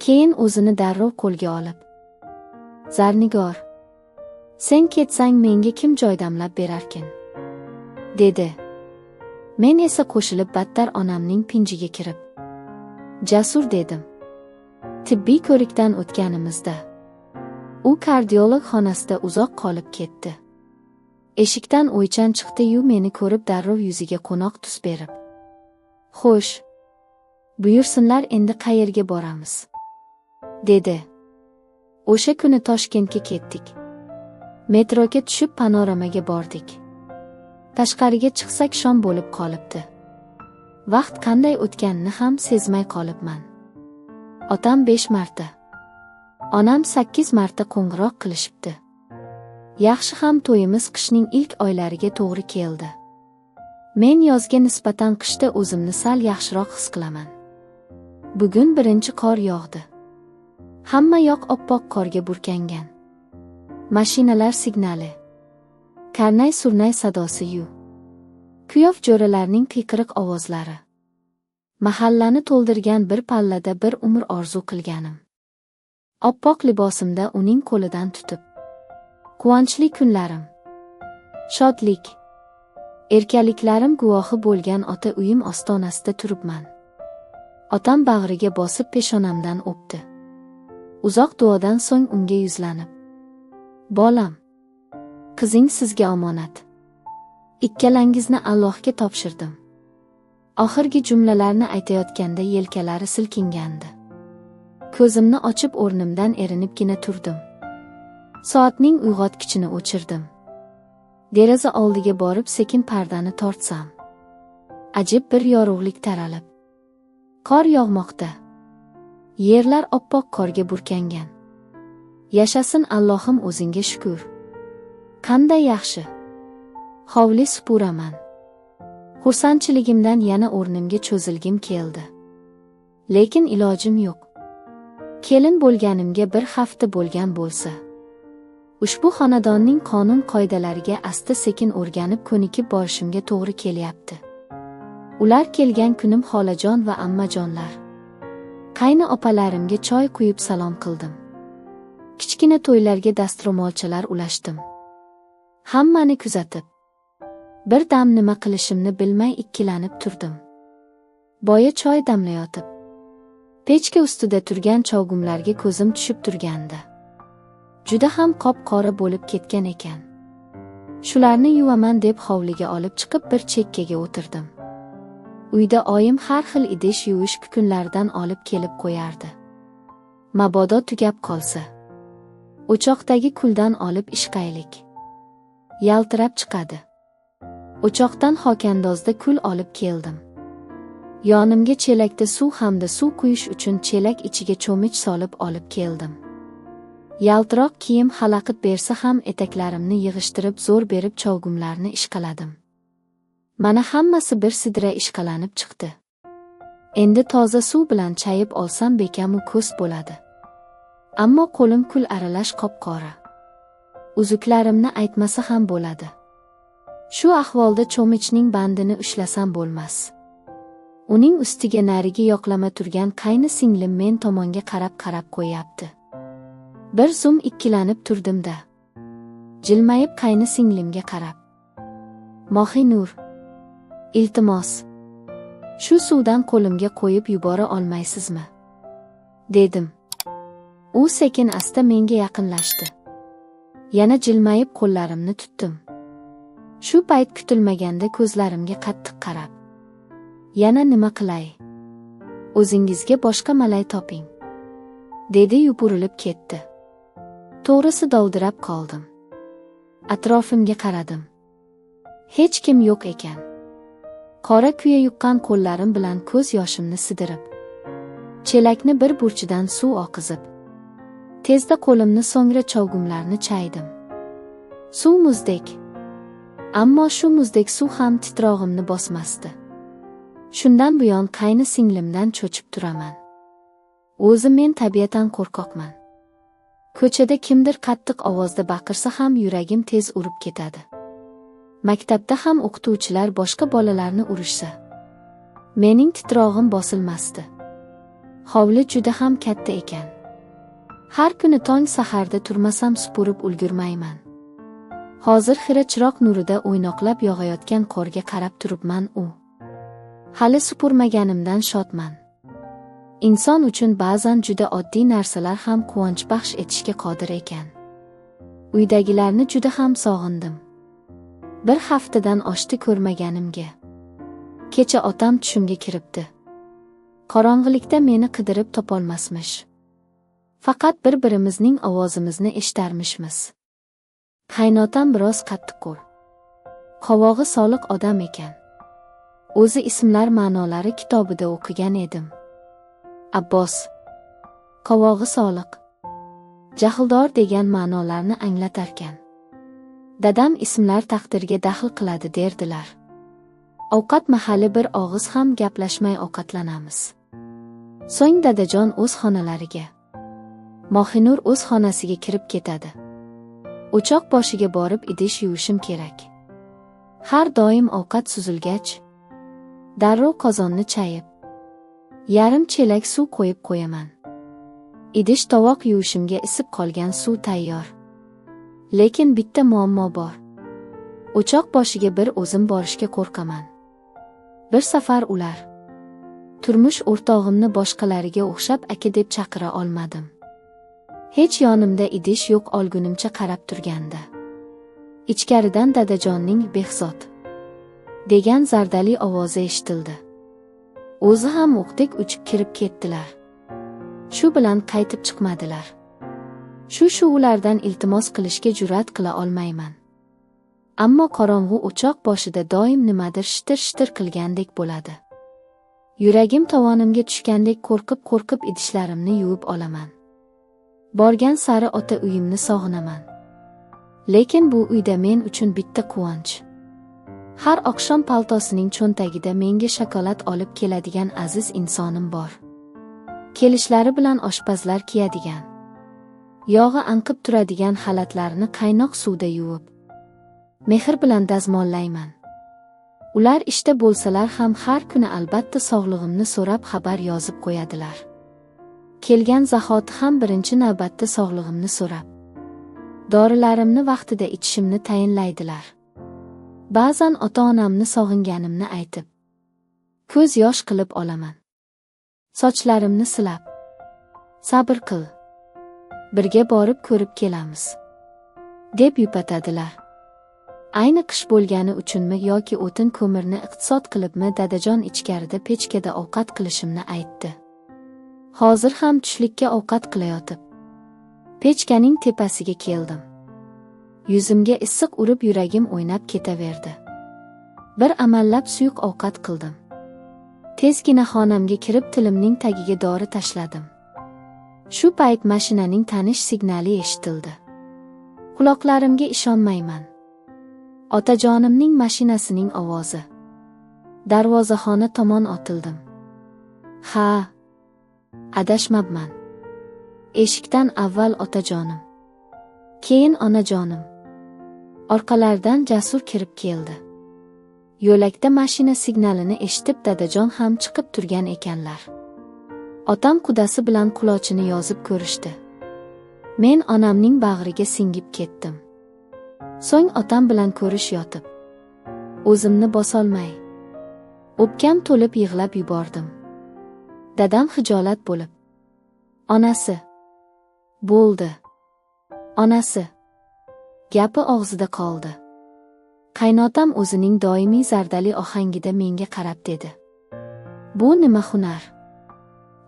Keyin o'zini darrov qo'lga olib: "Zarnigor, sen ketsang menga kim joydamlab berarkin?" dedi. Men esa qo'shilib battar onamning pinjiga kirib: "Jasur", dedim. Tibbiy ko'rikdan o'tganimizda u kardiolog xonasida uzoq qolib ketdi. Eshikdan o'ychan chiqdi-yu meni ko'rib darrov yuziga qo'noq tus berib: "Xo'sh, buyursinlar, endi qayerga boramiz?" dedi. O'sha kuni Toshkentga ketdik. Metroga tushib panoramaga bordik. Tashqariga chiqsak shom bo'lib qolibdi. Vaqt qanday o'tganini ham sezmay qolibman. Otam 5 marta, onam 8 marta qo'ng'iroq qilishibdi. Yaxshi ham to'yimiz qishning ilk oylariga to'g'ri keldi. Men yozga nisbatan qishda o'zimni sal yaxshiroq his qilaman. Bugun birinchi qor yog'di. Hamma yoq oppoq qorga burkangan. Mashinalar signali, karnay-surnay sadosi-yu, kuyov jo'ralarning qiyqiriq ovozlari. Mahallani to'ldirgan bir pallada bir umr orzu qilganim. Oppoq libosimda uning qo'lidan tutib. Quvonchli kunlarim, shodlik, erkaliklarim guvohi bo'lgan ota uyim ostonasida turibman. Otam bag'riga bosib peshonamdan o'pdi. Uzoq duodan so'ng unga yuzlanib: "Bolam, qizing sizga omonat. Ikkalangizni Allohga topshirdim. Oxirgi jumlalarni aytayotganda yelkalari silkingandi. Ko'zimni ochib o'rnimdan erinibgina turdim. Soatning uyg'otgichini o'chirdim. Deraza oldiga borib sekin pardani tortsam, ajib bir yorug'lik taralib. Qor yog'moqda. Yerlar oppoq qorga burkangan. Yashasin Allohim, o'zingga shukr. Qanday yaxshi. Hovli supuraman. Xursandchiligimdan yana o'rnimga cho'zilgim keldi. Lekin ilojim yo'q. Kelin bo'lganimga bir hafta bo'lgan bo'lsa, ushbu xonadonning qonun-qoidalariga asta-sekin o'rganib ko'nikib borishimga to'g'ri kelyapti. Ular kelgan kunim xolajon va ammajonlar, qayni opalarimga choy quyib salom qildim. Kichkina to'ylarga dastro'molchalar ulashdim. Hammani kuzatib, bir dam nima qilishimni bilmay ikkilanib turdim. Boya choy damlayotib, pechka ustida turgan chovgumlarga ko'zim tushib turgandi. Juda ham qop-qora bo'lib ketgan ekan. Shularni yuvaman deb hovliga olib chiqib bir chekkaga o'tirdim. Uyda oyim har xil idish yuvish kukunlaridan olib kelib qo'yardi. Mabodo tugab qolsa, o'choqdagi kuldan olib ishqaylik. Yaltirab chiqadi. O'choqdan xokandozda kul olib keldim. Yonimga chelakda suv hamda suv quyish uchun chelak ichiga cho'mich solib olib keldim. Yaltiroq kiyim xalaqit bersa ham etaklarimni yig'ishtirib zo'r berib chovgumlarni ishqaladim. Mana hammasi bir sidra ishqalanib chiqdi. Endi toza suv bilan chayib olsam bekamu ko's bo'ladi. Ammo qo'lim kul aralash qop-qora. Uzuklarimni aytmasa ham bo'ladi. Shu ahvolda cho'michning bandini ushlasam bo'lmas. Uning ustiga narigi yoqlama turgan qayni singlim men tomonga qarab qo'yapti. Bir zum ikkilanib turdim-da, jilmayib qayni singlimga qarab, "Mohinur, iltimos, shu suvdan qo'limga qo'yib yubora olmaysizmi?" dedim. U sekin asta menga yaqinlashdi. Yana jilmayib qo'llarimni tutdim. Shu payt kutilmaganda ko'zlarimga qattiq qarab, "Yana nima qilay? O'zingizga boshqa malay toping", dedi yuburilib ketdi. To'g'risi dovdirab qoldim. Atrofimga qaradim. Hech kim yo'q ekan. Qora kuya yuqqan qo'llarim bilan ko'z yoshimni sidirib, chelakni bir burchidan suv oqizib, tezda qo'limni so'ngra chovgumlarni chaydim. Suv muzdek. Ammo shu muzdek suv ham titrog'imni bosmasdi. Shundan buyon qayni singlimdan cho'chib turaman. O'zim men tabiatan qo'rqoqman. Ko'chada kimdir qattiq ovozda baqirsa ham yuragim tez urib ketadi. Maktabda ham o'qituvchilar boshqa bolalarni urishsa, mening titrog'im bosilmasdi. Hovli juda ham katta ekan. Har kuni tong saharda turmasam supurib ulgurmayman. Hozir xira chiroq nurida o'ynoqlab yog'ayotgan qorga qarab turibman u. Hali supurmaganimdan shodman. Inson uchun ba'zan juda oddiy narsalar ham quvonch baxsh etishga qodir ekan. Uydagilarni juda ham sog'indim. Bir haftadan oshdi ko'rmaganimga. Kecha otam tushimga kiribdi. Qorong'ilikda meni qidirib topolmasmish. Faqat bir-birimizning ovozimizni eshitarmishmiz. Qaynotam biroz qattiqqo'l. Qovog'i soliq odam ekan. O'zi ismlar ma'nolari kitobida o'qigan edim. Abbos. Qovog'i soliq. Jahldor degan ma'nolarni anglatarkan. Dadam ismlar taqdirga daxl qiladi derdilar. Ovqat mahali bir og'iz ham gaplashmay ovqatlanamiz. So'ng dadajon o'z xonalariga, Mohinur o'z xonasiga kirib ketadi. O'choq boshiga borib idish yuvishim kerak. Har doim ovqat suzilgach, darrov qozonni chayib, yarim chelak suv qo'yib qo'yaman. Idish tovoq yuvishimga isib qolgan suv tayyor. Lekin bitta muammo bor. O'choq boshiga bir o'zim borishga qo'rqaman. Bir safar ular, turmush o'rtog'imni boshqalariga o'xshab aka deb chaqira olmadim. Hech yonimda idish yo'q olgunimcha qarab turganda, ichkaridan dadajonning "Behzod" degan zardali ovozi eshitildi. O'zi ham o'qdek uchib kirib ketdilar. Shu bilan qaytib chiqmadilar. Shu ulardan iltimos qilishga jur'at qila olmayman. Ammo qorong'u o'choq boshida doim nimadir shitir-shitir qilgandek bo'ladi. Yuragim tovonimga tushgandek qo'rqib idishlarimni yuvib olaman. Borgan sari ota uyimni sog'inaman. Lekin bu uyda men uchun bitta quvonch. Har oqshom paltosining cho'ntagida menga shokolad olib keladigan aziz insonim bor. Kelishlari bilan oshpazlar kiyadigan, yog'i anqib turadigan xalatlarni qaynoq suvda yuvib, mehr bilan dazmollayman. Ular ishda bo'lsalar ham har kuni albatta sog'lig'imni so'rab xabar yozib qo'yadilar. Kelgan zahoti ham birinchi navbatda sog'lig'imni so'rab, dorilarimni vaqtida ichishimni tayinlaydilar. Ba'zan ota-onamni sog'inganimni aytib, ko'z yosh qilib olaman. Sochlarimni silab, sabr qil, birga borib ko'rib kelamiz, deb yupatadilar. Ayni qish bo'lgani uchunmi yoki o'tin ko'mirni iqtisod qilibmi dadajon ichkarida pechkada ovqat qilishimni aytdi. Hozir ham tushlikka ovqat qilayotib, pechkaning tepasiga keldim. Yuzimga issiq urib yuragim o'ynab ketaverdi. Bir amallab suyuq ovqat qildim. Tezgina xonamga kirib tilimning tagiga dori tashladim. Shu payt mashinaning tanish signali eshitildi. Quloqlarimga ishonmayman. Otajonimning mashinasining ovozi. Darvozaxona tomon otildim. Ha, adashmabman. Eshikdan avval otajonim, keyin onajonim. Orqalaridan Jasur kirib keldi. Yo'lakda mashina signalini eshitib dadajon ham chiqib turgan ekanlar. Otam qudasi bilan qulochini yozib ko'rishdi. Men onamning bag'riga singib ketdim. So'ng otam bilan ko'rish yotib, o'zimni bosolmay, o'pkam to'lib yig'lab yubordim. Dadam hijolat bo'lib, onasi, bo'ldi, onasi, gapi og'zida qoldi. Qaynotam o'zining doimiy zardali ohangida menga qarab dedi. Bu nima hunar?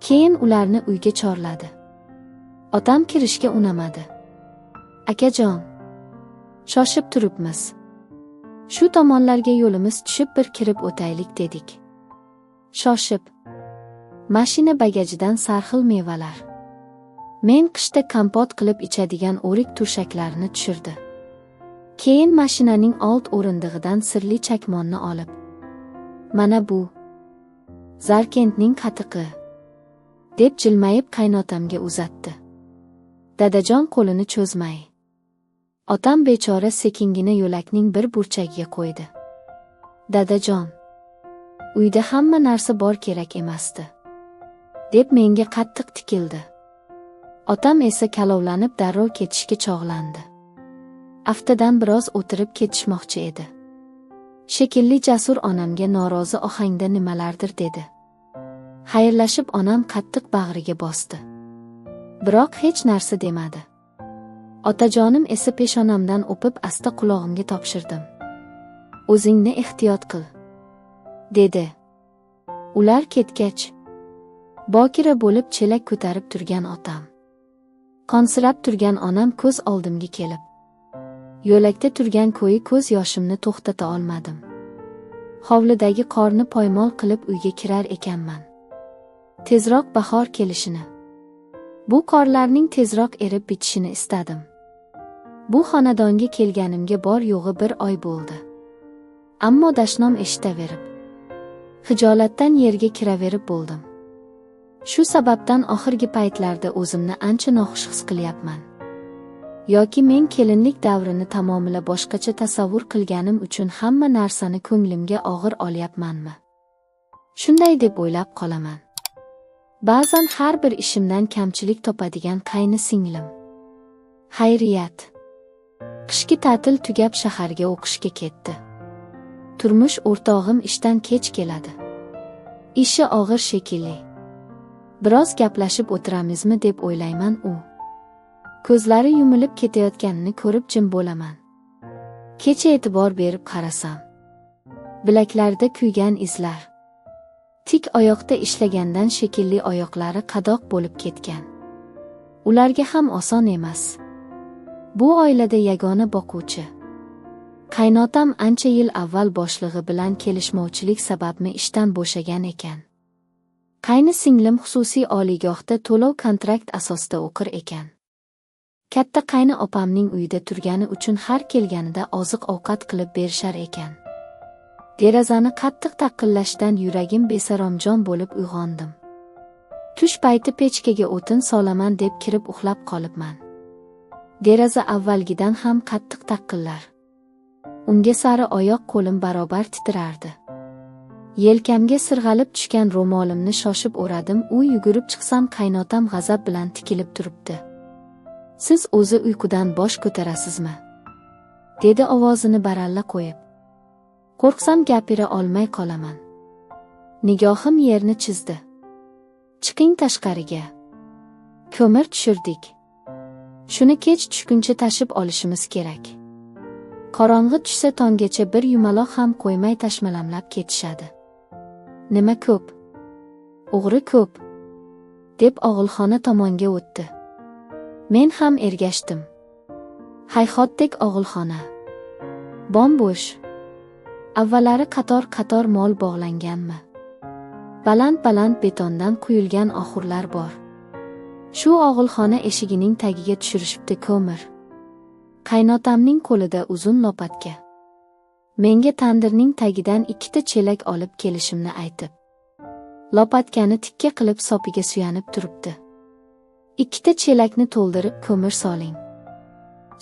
Keyin ularni uyga chorladi. Otam kirishga unamadi. Akajon, shoshib turibmiz. Shu tomonlarga yo'limiz tushib bir kirib o'taylik dedik. Shoshib. Mashina bagajidan sarxil mevalar, men qishda kompot qilib ichadigan o'rik turshaklarni tushirdi. Keyin mashinaning old o'rindig'idan sirli chakmonni olib, mana bu Zarkentning qatiqi, deb jilmayib qaynotamga uzatdi. Dadajon qo'lini cho'zmay, otam bechora sekingina yo'lakning bir burchagiga qo'ydi. Dadajon, uyda hamma narsa bor kerak emasdi, deb menga qattiq tikildi. Otam esa kalovlanib darrov ketishga chog'landi. Aftadan biroz o'tirib ketishmoqchi edi. Shekilli Jasur onamga norozi ohangda nimalardir dedi. Xayrlashib onam qattiq bag'riga bosdi. Biroq hech narsa demadi. Otajonim esa peshonamdan o'pib asta qulog'imga topshirdim. O'zingni ehtiyot qil, dedi. Ular ketgach, bokira bo'lib chelak ko'tarib turgan otam, qonsirab turgan onam ko'z oldimga kelib, yo'lakda turgan ko'yi ko'z yoshimni to'xtata olmadim. Hovlidagi qorni poymol qilib uyga kirar ekanman. Tezroq bahor kelishini, bu qorlarning tezroq erib bitishini istadim. Bu xonadonga kelganimga bor yo'g'i bir oy bo'ldi. Ammo dashnom eshitaverib, hijolatdan yerga kiraverib bo'ldim. Shu sababdan oxirgi paytlarda o'zimni ancha noxush his qilyapman. Yoki men kelinlik davrini tamomila boshqacha tasavvur qilganim uchun hamma narsani ko'nglimga og'ir olyapmanmi? Shunday deb o'ylab qolaman. Ba'zan har bir ishimdan kamchilik topadigan qayni singlim. Xayriyat. Qishki ta'til tugab shaharga o'qishga ketdi. Turmush o'rtog'im ishdan kech keladi. Ishi og'ir shekilli. Biroz gaplashib o'tiramizmi deb o'ylayman u. Ko'zlari yumilib ketayotganini ko'rib jim bo'laman. Kecha e'tibor berib qarasam, bilaklarida kuygan izlar, Tik oyoqda ishlagandan shekilli oyoqlari qadoq bo'lib ketgan. Ularga ham oson emas. Bu oilada yagona boquvchi. Qaynotam ancha yil avval boshlig'i bilan kelishmovchilik sababli ishdan bo'shagan ekan. Qayni singlim xususiy oliygohda to'lov-kontrakt asosida o'qir ekan. Katta qayni opamning uyida turgani uchun har kelganida oziq-ovqat qilib berishar ekan. Derazani qattiq taqillashdan yuragim besaromjon bo'lib uyg'ondim. Tush payti pechkaga o'tin solaman deb kirib uxlab qolibman. Deraza avvalgidan ham qattiq taqillar. Unga sari oyoq qo'lim barobar titrardi. Yelkamga sirg'alib tushgan ro'molimni shoshib o'radim, u yugurib chiqsam qaynotam g'azab bilan tikilib turibdi. Siz o'zi uyqudan bosh ko'tarasizmi? Dedi ovozini baralla qo'yib. Qo'rqsam gapira olmay qolaman. Nigohim yerni chizdi. Chiqing tashqariga. Ko'mir tushirdik. Shuni kech tushguncha tashib olishimiz kerak. Qorong'i tushsa tonggacha bir yumaloq ham qo'ymay tashmalamlab ketishadi. Nima ko'p? O'g'ri ko'p, deb og'ilxona tomonga o'tdi. Men ham ergashdim. Hayhotdek og'ilxona. Bombo'sh. Avvallari qator-qator mol bog'langanmi? Baland-baland betondan quyilgan oxurlar bor. Shu og'ilxona eshigining tagiga tushirishibdi ko'mir. Qaynotamning qo'lida uzun lopatka. Menga tandirning tagidan 2 ta chelak olib kelishimni aytib, lopatkani tikka qilib sopiga suyanib turibdi. 2 ta chelakni to'ldirib ko'mir soling.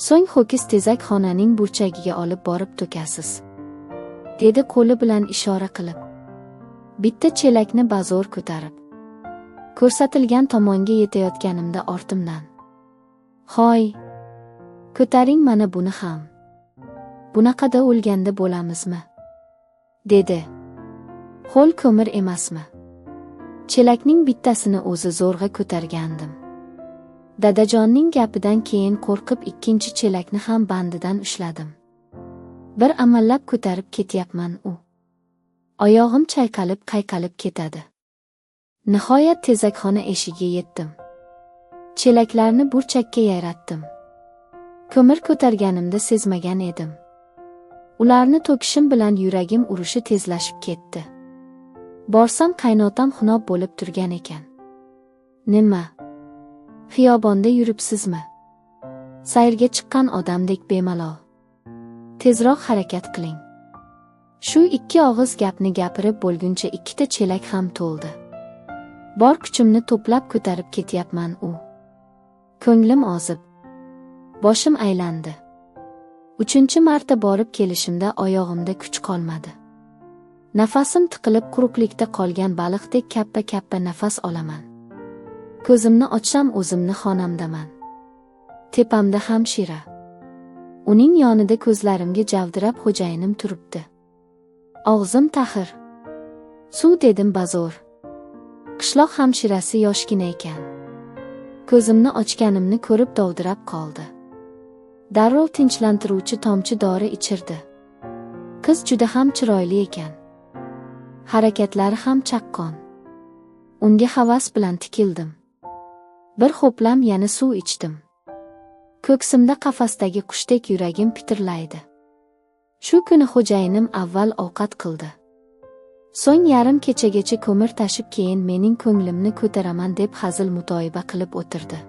So'ng ho'kiz tezak xonaning burchagiga olib borib to'kasiz, dedi qo'li bilan ishora qilib. Bitta chelakni bazo'r ko'tarib, ko'rsatilgan tomonga yetayotganimda ortimdan, "Hoy, ko'taring mana buni ham. Bunaqada o'lganda bo'lamizmi?" dedi. Ho'l ko'mir emasmi? Chelakning bittasini o'zi zo'rg'a ko'targandim. Dadajonning gapidan keyin qo'rqib 2-chi chelakni ham bandidan ushladim. Bir amallab ko'tarib ketyapman u. Oyog'im chayqalib qayqalib ketadi. Nihoyat tezakxona eshigiga yetdim. Chelaklarni burchakka yayratdim. Ko'mir ko'targanimda sezmagan edim. Ularni to'kishim bilan yuragim urishi tezlashib ketdi. Borsam qaynotam xunob bo'lib turgan ekan. "Nima? Xiyobonda yuribsizmi? Sayrga chiqqan odamdek bemalol. Tezroq harakat qiling." Shu 2 og'iz gapni gapirib bo'lguncha 2 ta chelak ham to'ldi. Bor kuchimni to'plab ko'tarib ketyapman u. Ko'nglim ozib, boshim aylandi. 3-chi marta borib kelishimda oyog'imda kuch qolmadi. Nafasim tiqilib quruqlikda qolgan baliqdek kappa-kappa nafas olaman. Ko'zimni ochsam o'zimni xonamdaman. Tepamda hamshira. Uning yonida ko'zlarimga javdirab xo'jayinim turibdi. Og'zim taxir. "Suv" dedim bazo'r. Qishloq hamshirasi yoshgina ekan. Ko'zimni ochganimni ko'rib dovdirab qoldi. Darrov tinchlantiruvchi tomchi dori ichirdi. Qiz juda ham chiroyli ekan. Harakatlari ham chaqqon. Unga havas bilan tikildim. Bir ho'plam yana suv ichdim. Ko'ksimda qafasdagi qushdek yuragim pitirlaydi. Shu kuni xo'jayinim avval ovqat qildi. So'ng yarim kechagacha ko'mir tashib keyin mening ko'nglimni ko'taraman deb hazil mutoyiba qilib o'tirdi.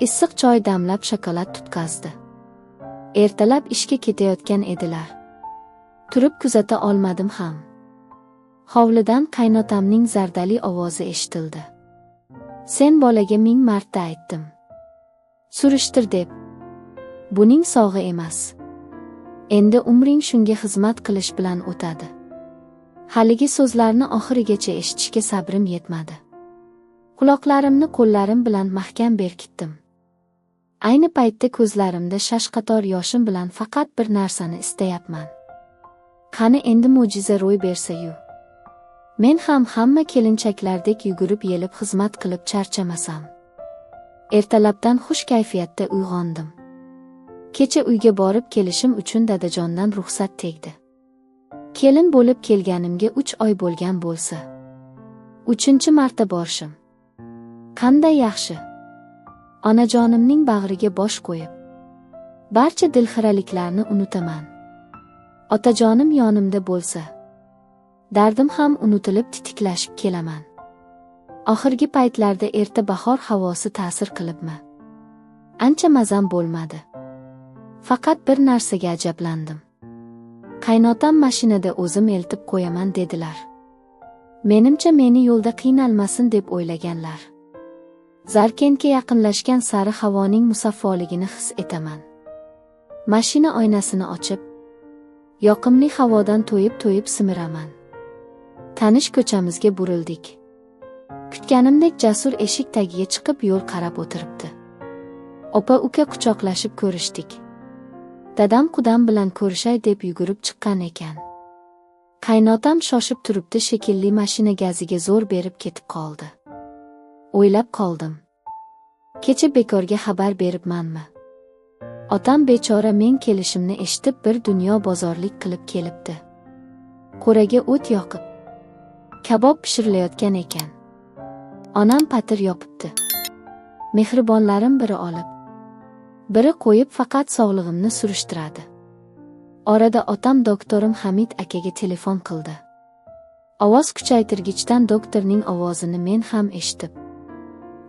Issiq choy damlab shokolad tutqazdi. Ertalab ishga ketayotgan edilar. Turib kuzata olmadim ham. Hovlidan qaynotamning zardali ovozi eshitildi. "Sen bolaga 1000 marta aytdim. Surishtir deb. Buning sog'i emas. Endi umring shunga xizmat qilish bilan o'tadi." Haligi so'zlarni oxirigacha eshitishga sabrim yetmadi. Quloqlarimni qo'llarim bilan mahkam berkitdim. Ayni paytda ko'zlarimda shashqator yoshim bilan faqat bir narsani istayapman. Qani endi mo'jiza ro'y bersa-yu. Men ham hamma kelinchaklardek yugurib yelib xizmat qilib charchamasam. Ertalabdan xush kayfiyatda uyg'ondim. Kecha uyga borib kelishim uchun dadajondan ruxsat tegdi. Kelin bo'lib kelganimga 3 oy bo'lgan bo'lsa. 3 marta borishim. Qanday yaxshi. Onajonimning bag'riga bosh qo'yib, barcha dilxiraliklarni unutaman. Otajonim yonimda bo'lsa, dardim ham unutilib titiklashib kelaman. Oxirgi paytlarda erta bahor havosi ta'sir qilibmi? Ancha mazam bo'lmadi. Faqat bir narsaga ajablandim. Qaynotam mashinada o'zim eltib qo'yaman dedilar. Menimcha meni yo'lda qiynalmasin deb o'ylaganlar. Zarkentga yaqinlashgan sari havoning musaffoligini his etaman. Mashina oynasini ochib, yoqimli havodan to'yib simiraman. Tanish ko'chamizga burildik. Kutganimdek Jasur eshik tagiga chiqib yo'l qarab o'tiribdi. Opa-uka quchoqlashib ko'rishdik. Dadam qudam bilan ko'rishay deb yugurib chiqqan ekan. Qaynotam shoshib turibdi shekilli, mashina gaziga zo'r berib ketib qoldi. O'ylab qoldim. Kecha bekorga xabar beribmanmi? Otam bechora men kelishimni eshitib bir dunyo bozorlik qilib kelibdi. Qo'raga o't yoqib, kabob pishirilayotgan ekan. Onam patir yopibdi. Mehribonlarim biri olib, biri qo'yib faqat sog'lig'imni surishtiradi. Orada otam doktorim Hamid akaga telefon qildi. Ovoz kuchaytirgichdan doktorning ovozini men ham eshitib,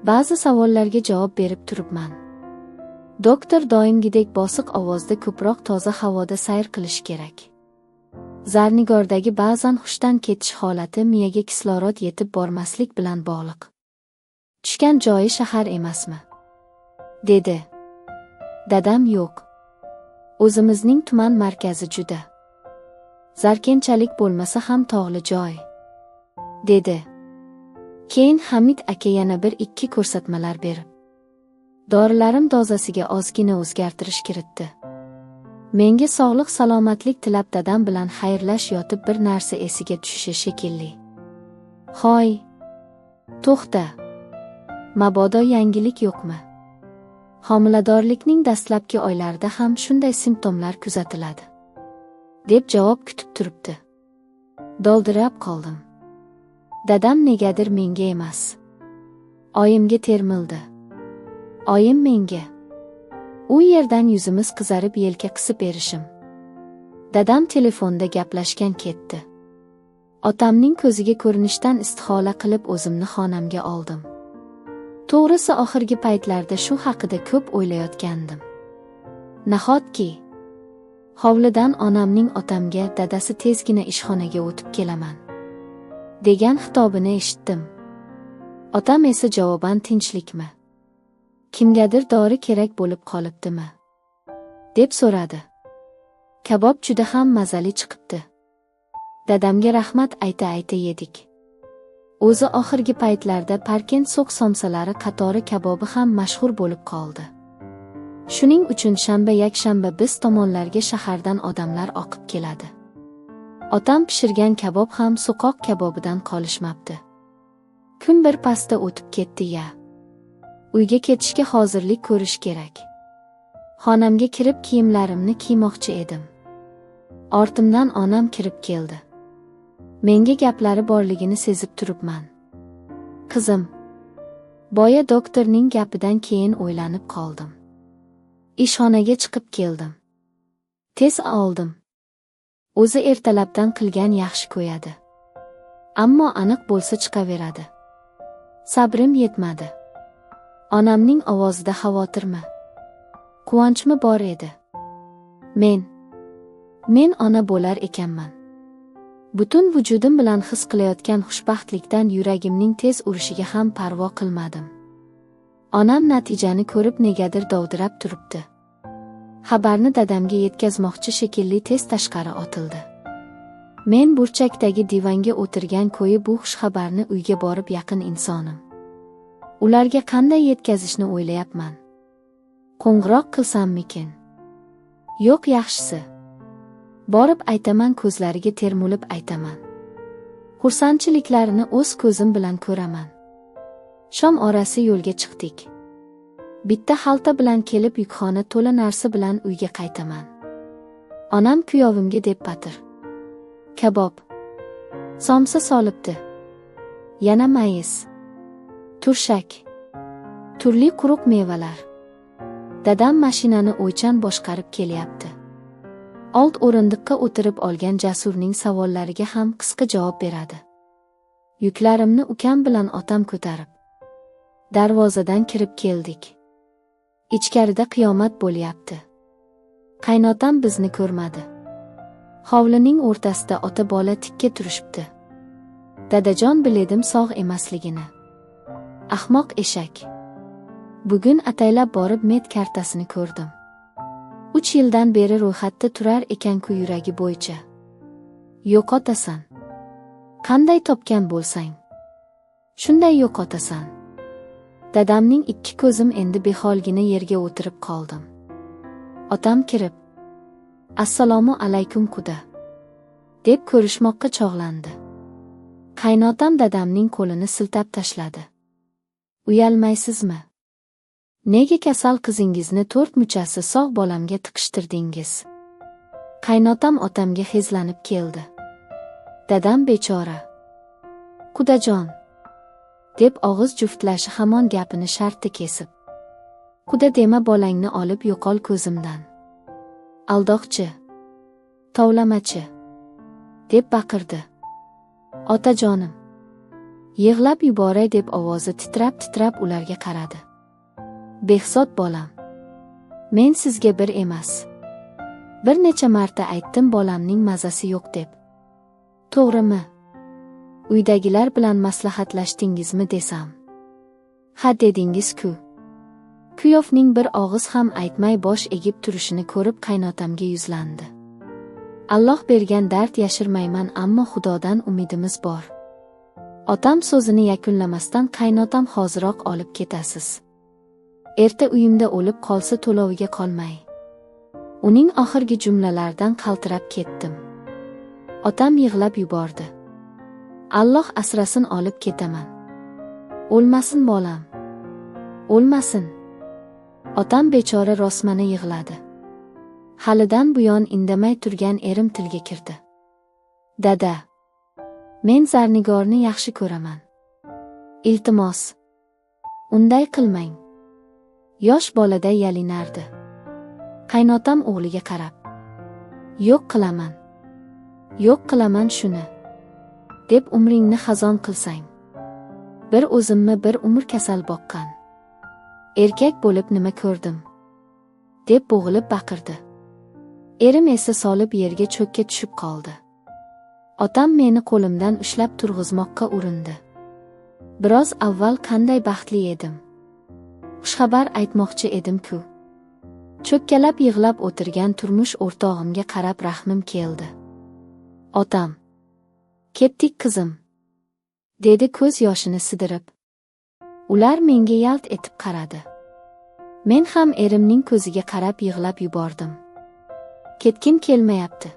ba'zi savollarga javob berib turibman. Doktor doimgidek bosiq ovozda ko'proq toza havoda sayr qilish kerak. Zarnigordagi ba'zan hushdan ketish holati miyaga kislorod yetib bormaslik bilan bog'liq. Tushgan joyi shahar emasmi? Dedi. Dadam yo'q. O'zimizning tuman markazi juda zarkenchalik bo'lmasa ham tog'li joy, dedi. Keyin Hamid aka yana 1-2 ko'rsatmalar berib, dorilarim dozasiga ozgina o'zgartirish kiritdi. Menga sog'lik salomatlik tilab dadam bilan xayrlash yotib bir narsa esiga tushishi shekilli. Hoy, to'xta. Mabodo yangilik yo'qmi? Homiladorlikning dastlabki oylarida ham shunday simptomlar kuzatiladi, deb javob kutib turibdi. Doldirab qoldim. Dadam negadir menga emas, oyimga termildi. Oyim menga. U yerdan yuzimiz qizarib yelka qisib erishim. Dadam telefonda gaplashgan ketdi. Otamning ko'ziga ko'rinishdan istihola qilib o'zimni xonamga oldim. To'g'risi oxirgi paytlarda shu haqida ko'p o'ylayotgandim. Nahotki hovlidan onamning otamga dadasi tezgina ishxonaga o'tib kelaman degan xitobini eshitdim. Otam esa javoban tinchlikmi? Kimgadir dori kerak bo'lib qolibdimi? deb so'radi. Kabob juda ham mazali chiqibdi. Dadamga rahmat ayta yedik. O'zi oxirgi paytlarda Parkent so'q somsalari qatori kabobi ham mashhur bo'lib qoldi. Shuning uchun shanba yakshanba biz tomonlarga shahardan odamlar oqib keladi. Otam pishirgan kabob ham so'qoq kabobidan qolishmabdi. Kun bir pasda o'tib ketdi-ya. Uyga ketishga hozirlik ko'rish kerak. Xonamga kirib kiyimlarimni kiymoqchi edim. Ortimdan onam kirib keldi. Menga gaplari borligini sezib turibman. Qizim, boya doktorning gapidan keyin o'ylanib qoldim. Ishxonaga chiqib keldim. Tez oldim. O'zi ertalabdan qilgan yaxshi qo'yadi. Ammo aniq bo'lsa chiqaveradi. Sabrim yetmadi. Onamning ovozida xavotirmi, quvonchmi bor edi. Men ona bo'lar ekanman. Butun vujudim bilan his qilayotgan xushbaxtlikdan yuragimning tez urishiga ham parvo qilmadim. Onam natijani ko'rib negadir dovdirab turibdi. Xabarni dadamga yetkazmoqchi shekilli tez tashqari otildi. Men burchakdagi divanga o'tirgan ko'yi bu xush xabarni uyga borib yaqin insonim. Ularga qanday yetkazishni o'ylayapman. Qo'ng'iroq qilsammikin? Yo'q, yaxshisi. Borib aytaman, ko'zlariga termulib aytaman. Xursandchiliklarini o'z ko'zim bilan ko'raman. Shom orasi yo'lga chiqdik. Bitta xalta bilan kelib yukxona to'la narsa bilan uyga qaytaman. Onam kuyovimga deb patir, kabob, somsa solibdi. yana mayiz, turshak, turli quruq mevalar. Dadam mashinani o'ychan boshqarib kelyapti. Old o'rindiqqa o'tirib olgan Jasurning savollariga ham qisqa javob beradi. Yuklarimni ukam bilan otam ko'tarib darvozadan kirib keldik. Ichkarida qiyomat bo'lyapti. Qaynotam bizni ko'rmadi. Hovlining o'rtasida ota-bola tikka turishibdi. Dadajon biledim sog' emasligini. Ahmoq eshak. Bugun ataylab borib med kartasini ko'rdim. 3 yildan beri ro'yxatda turar ekan-ku yuragi bo'yicha. Yo'qotasan. Qanday topgan bo'lsang, shunday yo'qotasan. Dadamning ikki ko'zim endi beholgina yerga o'tirib qoldim. Otam kirib, "Assalomu alaykum quda" deb ko'rishmoqqa chog'landi. Qaynotam dadamning qo'lini siltab tashladi. "Uyalmaysizmi? Nega kasal qizingizni 4 muchasi sog' bolamga tiqishtirdingiz?" Qaynotam otamga hezlanib keldi. Dadam bechora. "Qudajon" deb og'iz juftlashi hamon gapini shartta kesib. "Quda dema, bolangni olib yo'qol ko'zimdan. Aldoqchi, tovlamachi" deb baqirdi. "Otajonim, yig'lab yuboray" deb ovozi titrab ularga qaradi. "Behzod bolam, men sizga bir emas, bir necha marta aytdim bolamning mazasi yo'q deb. To'g'rimi? Uydagilar bilan maslahatlashdingizmi desam?" "Ha dedingiz-ku." Kuyovning bir og'iz ham aytmay bosh egib turishini ko'rib qaynotamga yuzlandi. "Alloh bergan dard yashirmayman, ammo Xudodan umidimiz bor." Otam so'zini yakunlamasdan qaynotam hoziroq olib ketasiz. Erta uyimda o'lib qolsa to'loviga qolmay. Uning oxirgi jumlalaridan qaltirab ketdim. Otam yig'lab yubordi. "Alloh asrasin, olib ketaman. O'lmasin bolam. O'lmasin." Otam bechora rosmana yig'ladi. Halidan buyon indamay turgan erim tilga kirdi. "Dada, men Zarnigorni yaxshi ko'raman. Iltimos, unday qilmang." Yosh boladay yalinardi. Qaynotam o'g'liga qarab, "Yo'q qilaman. Yo'q qilaman shuni. Deb umringni xazon qilsang. Bir o'zimmi bir umr kasal boqqan. Erkak bo'lib nima ko'rdim?" deb bo'g'ilib baqirdi. Erim esa solib yerga cho'kka tushib qoldi. Otam meni qo'limdan ushlab turg'izmoqqa urindi. Biroz avval qanday baxtli edim. Xushxabar aytmoqchi edim-ku. Cho'kkalab yig'lab o'tirgan turmush o'rtog'imga qarab rahmim keldi. "Otam, ketdik qizim", dedi ko'z yoshini sidirib. Ular menga yalt etib qaradi. Men ham erimning ko'ziga qarab yig'lab yubordim. Ketgim kelmayapti.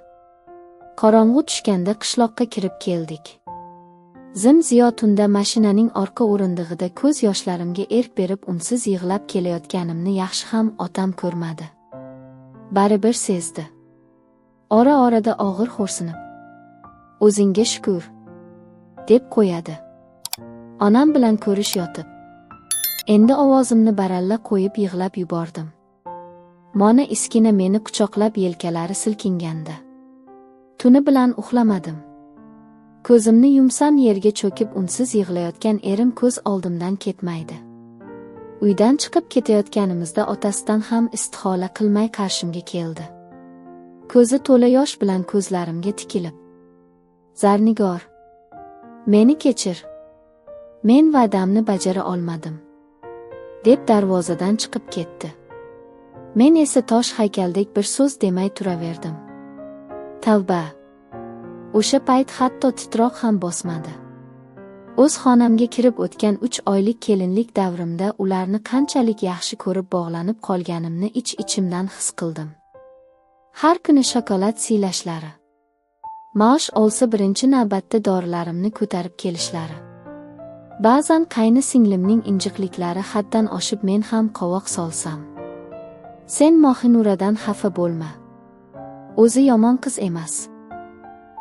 Qorong'u tushganda qishloqqa kirib keldik. Zim-ziyo tunda mashinaning orqa o'rindig'ida ko'z yoshlarimga erk berib unsiz yig'lab kelayotganimni yaxshi ham otam ko'rmadi. Baribir sezdi. Ora-orada og'ir xo'rsinib, "O'zingga shukr" deb qo'yadi. Onam bilan ko'rish yotib, endi ovozimni baralla qo'yib yig'lab yubordim. Mona iskina meni quchoqlab yelkalari silkinganda. Tuni bilan uxlamadim. Ko'zimni yumsam yerga cho'kib unsiz yig'layotgan erim ko'z oldimdan ketmaydi. Uydan chiqib ketayotganimizda otasidan ham istihola qilmay qarshimga keldi. Ko'zi to'la yosh bilan ko'zlarimga tikilib, "Zarnigor, meni kechir. Men va'damni bajara olmadim", deb darvozadan chiqib ketdi. Men esa tosh haykaldek bir so'z demay turaverdim. Tavba. O'sha payt hatto titroq ham bosmadi. O'z xonamga kirib o'tgan 3 oylik kelinlik davrimda ularni qanchalik yaxshi ko'rib bog'lanib qolganimni ich-ichimdan his qildim. Har kuni shokolad siylashlari, maosh olsa birinchi navbatda dorilarimni ko'tarib kelishlari. Ba'zan qayni singlimning injiqliklari haddan oshib men ham qovoq solsam. "Sen Mohinuradan xafa bo'lma. O'zi yomon qiz emas.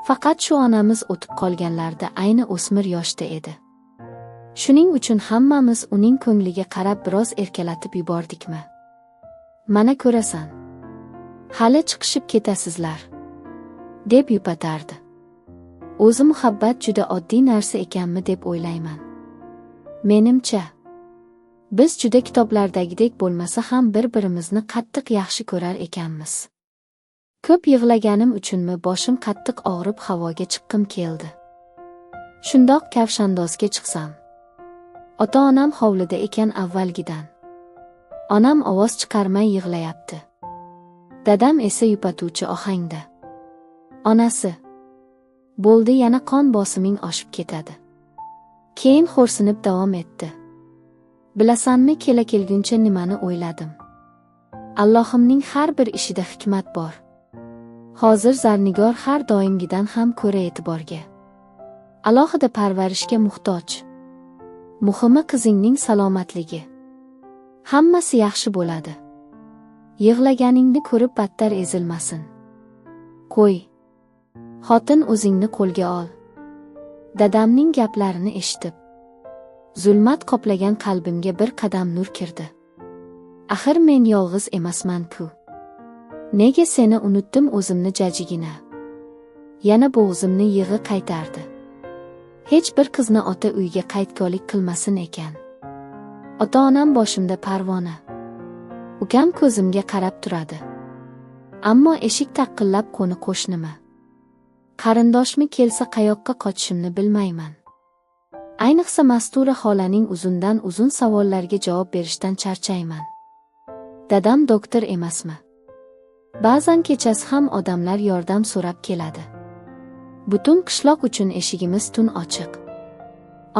Faqat shu onamiz o'tib qolganlarida ayni o'smir yoshda edi. Shuning uchun hammamiz uning ko'ngliga qarab biroz erkalatib yubordikmi? Mana ko'rasan, hali chiqishib ketasizlar, deb yupatardi. O'zi muhabbat juda oddiy narsa ekanmi deb o'ylayman. Menimcha, biz juda kitoblardagidek bo'lmasa ham bir-birimizni qattiq yaxshi ko'rar ekanmiz. Ko'p yig'laganim uchunmi boshim qattiq og'rib havoga chiqqim keldi. Shundoq kavshandozga chiqsam, ota-onam hovlida ekan avvalgidan. Onam ovoz chiqarmay yig'layapti. Dadam esa yupatuvchi ohangda. Onasi, bo'ldi, yana qon bosiming oshib ketadi. Keyin xo'rsinib davom etdi. Bilasanmi, kelguncha nimani o'yladim? Allohimning har bir ishida hikmat bor. Hozir Zarnigor har doimgidan ham ko'ra e'tiborga, alohida parvarishga muhtoj. Muhimi qizingning salomatligi. Hammasi yaxshi bo'ladi. Yig'laganingni ko'rib battar ezilmasin. Qo'y. Xotin, o'zingni qo'lga ol. Dadamning gaplarini eshitib, zulmat qoplagan qalbimga bir qadam nur kirdi. Axir men yolg'iz emasman-ku. Nega seni unutdim o'zimni jajigina? Yana bo'g'zimni yig'i qaytardi. Hech bir qizni ota uyga qaytkolik qilmasin ekan. Ota-onam boshimda parvona. Ukam ko'zimga qarab turadi. Ammo eshik taqillab qo'ni qo'shnimi, qarindoshmi kelsa qayoqqa qochishimni bilmayman. Ayniqsa Mastura xolaning uzundan uzun savollarga javob berishdan charchayman. Dadam doktor emasmi? Ba'zan kechasi ham odamlar yordam so'rab keladi. Butun qishloq uchun eshigimiz tun ochiq.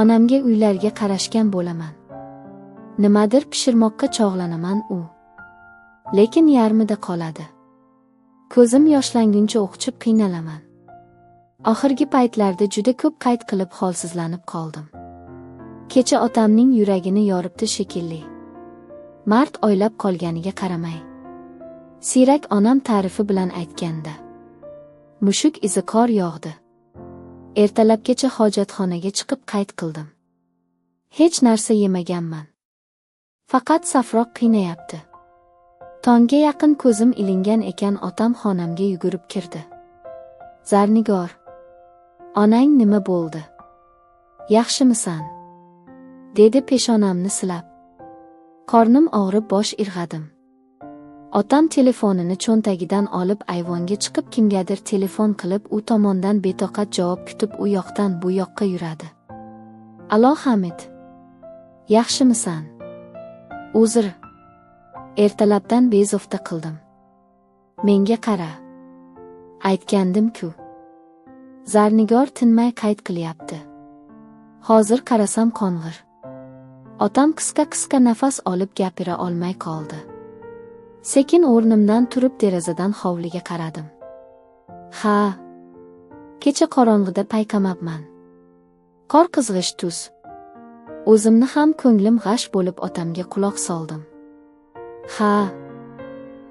Onamga uylarga qarashgan bo'laman. Nimadir pishirmoqqa chog'lanaman u. Lekin yarmida qoladi. Ko'zim yoshlanguncha o'qchib qiynalaman. Oxirgi paytlarda juda ko'p qayt qilib holsizlanib qoldim. Kecha otamning yuragini yoribdi shekilli. Mard oylab qolganiga qaramay. Siyrak onam ta'rifi bilan aytganda, mushuk izi qor yog'di. Ertalabgacha hojatxonaga chiqib qayt qildim. Hech narsa yemaganman. Faqat safroq qiynayapti. Tongga yaqin ko'zim ilingan ekan, otam xonamga yugurib kirdi. Zarnigor, onang nima bo'ldi? Yaxshimisan? Dedi peshonamni silab. Qornim og'rib bosh irg'adim. Otam telefonini cho'ntagidan olib ayvonga chiqib kimgadir telefon qilib u tomondan betoqat javob kutib u yoqdan bu yoqqa yuradi. Alo Hamid, yaxshimisan? Uzr, ertalabdan bezovta qildim. Menga qara. Aytgandim-ku. Zarnigor tinmay qayt qilyapti. Hozir qarasam qo'ng'ir. Otam qisqa-qisqa nafas olib gapira olmay qoldi. Sekin o'rnimdan turib derazadan hovliga qaradim. Ha, kecha qorong'ida payqamabman. Qor qizg'ish tuz. O'zimni ham ko'nglim g'ash bo'lib otamga quloq soldim. Ha,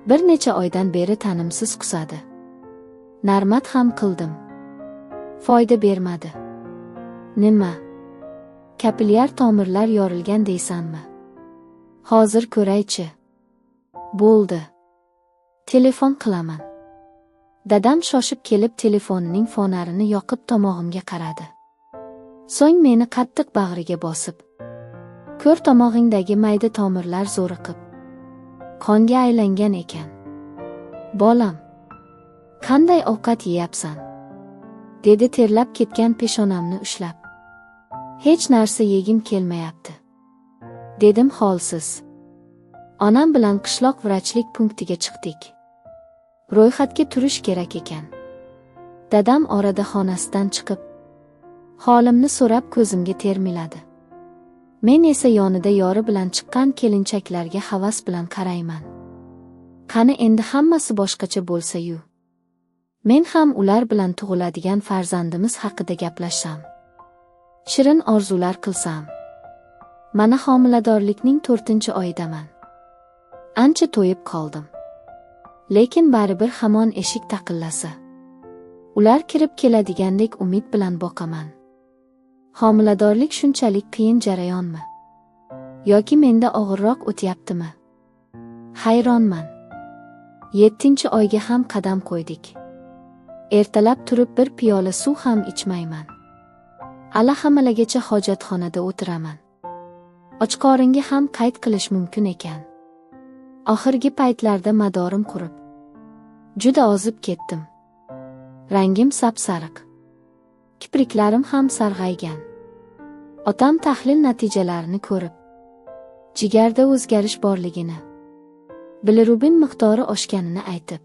bir necha oydan beri tanimsiz qusadi. Narmat ham qildim. Foyda bermadi. Nima? Kapilyar tomirlar yorilgan deysanmi? Hozir ko'raychi. Bo'ldi. Telefon qilaman. Dadam shoshib kelib telefonining fonarini yoqib tomog'imga qaradi. So'ng meni qattiq bag'riga bosib, ko'r tomog'ingdagi mayda tomirlar zo'riqib, qonga aylangan ekan. Bolam, qanday ovqat yeyapsan? Dedi terlab ketgan peshonamni ushlab. Hech narsa yegim kelmayapti, dedim holsiz. Onam bilan qishloq vrachlik punktiga chiqdik. Ro'yxatga turish kerak ekan. Dadam orada xonasidan chiqib, holimni so'rab ko'zimga termiladi. Men esa yonida yori bilan chiqqan kelinchaklarga havas bilan qarayman. Qani endi hammasi boshqacha bo'lsa-yu. Men ham ular bilan tug'iladigan farzandimiz haqida gaplashsam, shirin orzular qilsam. Mana homiladorlikning 4-oyidaman. Ancha to'yib qoldim. Lekin baribir hamon eshik taqillasa, ular kirib keladigandek umid bilan boqaman. Homiladorlik shunchalik qiyin jarayonmi? Yoki menda og'irroq o'tyaptimi? Hayronman. 7-oyga ham qadam qo'ydik. Ertalab turib bir piyola suv ham ichmayman. Allahamallagacha hojatxonada o'tiraman. Ochqoringa ham qayd qilish mumkin ekan. Oxirgi paytlarda madorim qurib, juda ozib ketdim. Rangim sapsariq. Kipriklarim ham sarg'aygan. Otam tahlil natijalarini ko'rib, jigarda o'zgarish borligini, bilirubin miqdori oshganini aytib,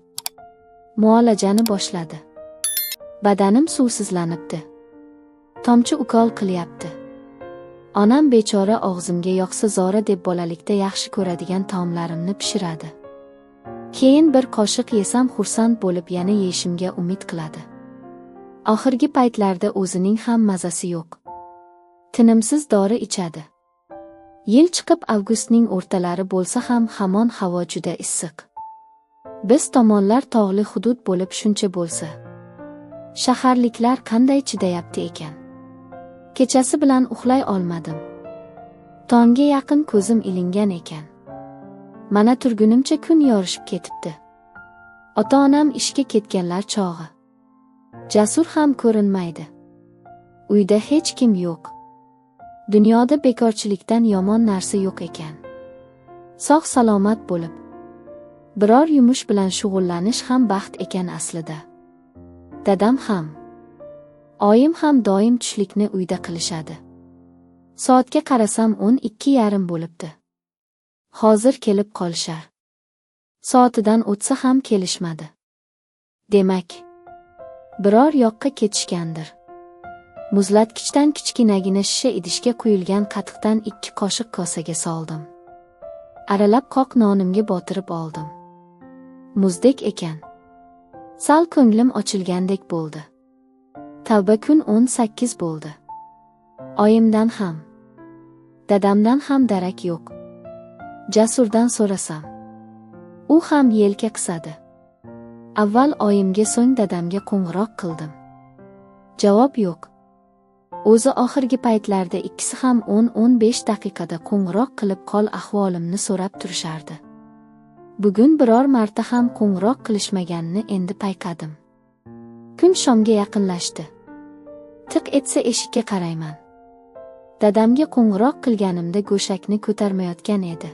muolajani boshladi. Badanim suvsizlanibdi. Tomchi ukol qilyapti. Onam bechora og'zimga yoqsa zora deb bolalikda yaxshi ko'radigan taomlarimni pishiradi. Keyin bir qoshiq yesam xursand bo'lib yana yeyishimga umid qiladi. Oxirgi paytlarda o'zining ham mazasi yo'q. Tinimsiz dori ichadi. Yil chiqib avgustning o'rtalari bo'lsa ham hamon havo juda issiq. Biz tomonlar tog'li hudud bo'lib shuncha bo'lsa, shaharliklar qanday chidayapti ekan? Kechasi bilan uxlay olmadim. Tongga yaqin ko'zim ilingan ekan. Mana turgunimcha kun yorishib ketibdi. Ota-onam ishga ketganlar chog'i. Jasur ham ko'rinmaydi. Uyda hech kim yo'q. Dunyoda bekorchilikdan yomon narsa yo'q ekan. Sog' salomat bo'lib, biror yumush bilan shug'ullanish ham baxt ekan aslida. Dadam ham, oyim ham doim tushlikni uyda qilishadi. Soatga qarasam 12:30 bo'libdi. Hozir kelib qolishar. Soatidan o'tsa ham kelishmadi. Demak, biror yoqqa ketishgandir. Muzlatkichdan kichkinagina shisha idishga quyilgan qatiqdan 2 qoshiq kosaga soldim. Aralab qoq nonimga botirib oldim. Muzdek ekan. Sal ko'nglim ochilgandek bo'ldi. Tavba, kun 18 bo'ldi. Oyimdan ham, dadamdan ham darak yo'q. Jasurdan so'rasam, u ham yelka qisadi. Avval oyimga, so'ng dadamga qo'ng'iroq qildim. Javob yo'q. O'zi oxirgi paytlarda ikkisi ham 10-15 daqiqada qo'ng'iroq qilib qol ahvolimni so'rab turishardi. Bugun biror marta ham qo'ng'iroq qilishmaganini endi payqadim. Kun shomga yaqinlashdi. Tiq etsa eshikka qarayman. Dadamga qo'ng'iroq qilganimda go'shakni ko'tarmayotgan edi.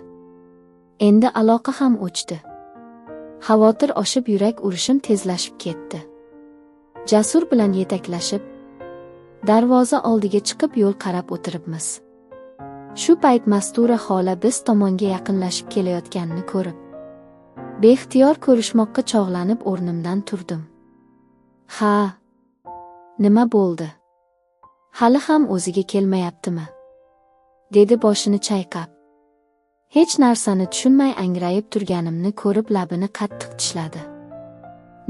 Endi aloqa ham o'chdi. Xavotir oshib yurak urishim tezlashib ketdi. Jasur bilan yetaklashib, darvoza oldiga chiqib yo'l qarab o'tiribmiz. Shu payt Mastura xola biz tomonga yaqinlashib kelayotganini ko'rib, beixtiyor ko'rishmoqqa chog'lanib o'rnimdan turdim. Ha, nima bo'ldi? Hali ham o'ziga kelmayaptimi? Dedi boshini chayqab. Hech narsani tushunmay angrayib turganimni ko'rib labini qattiq tishladi.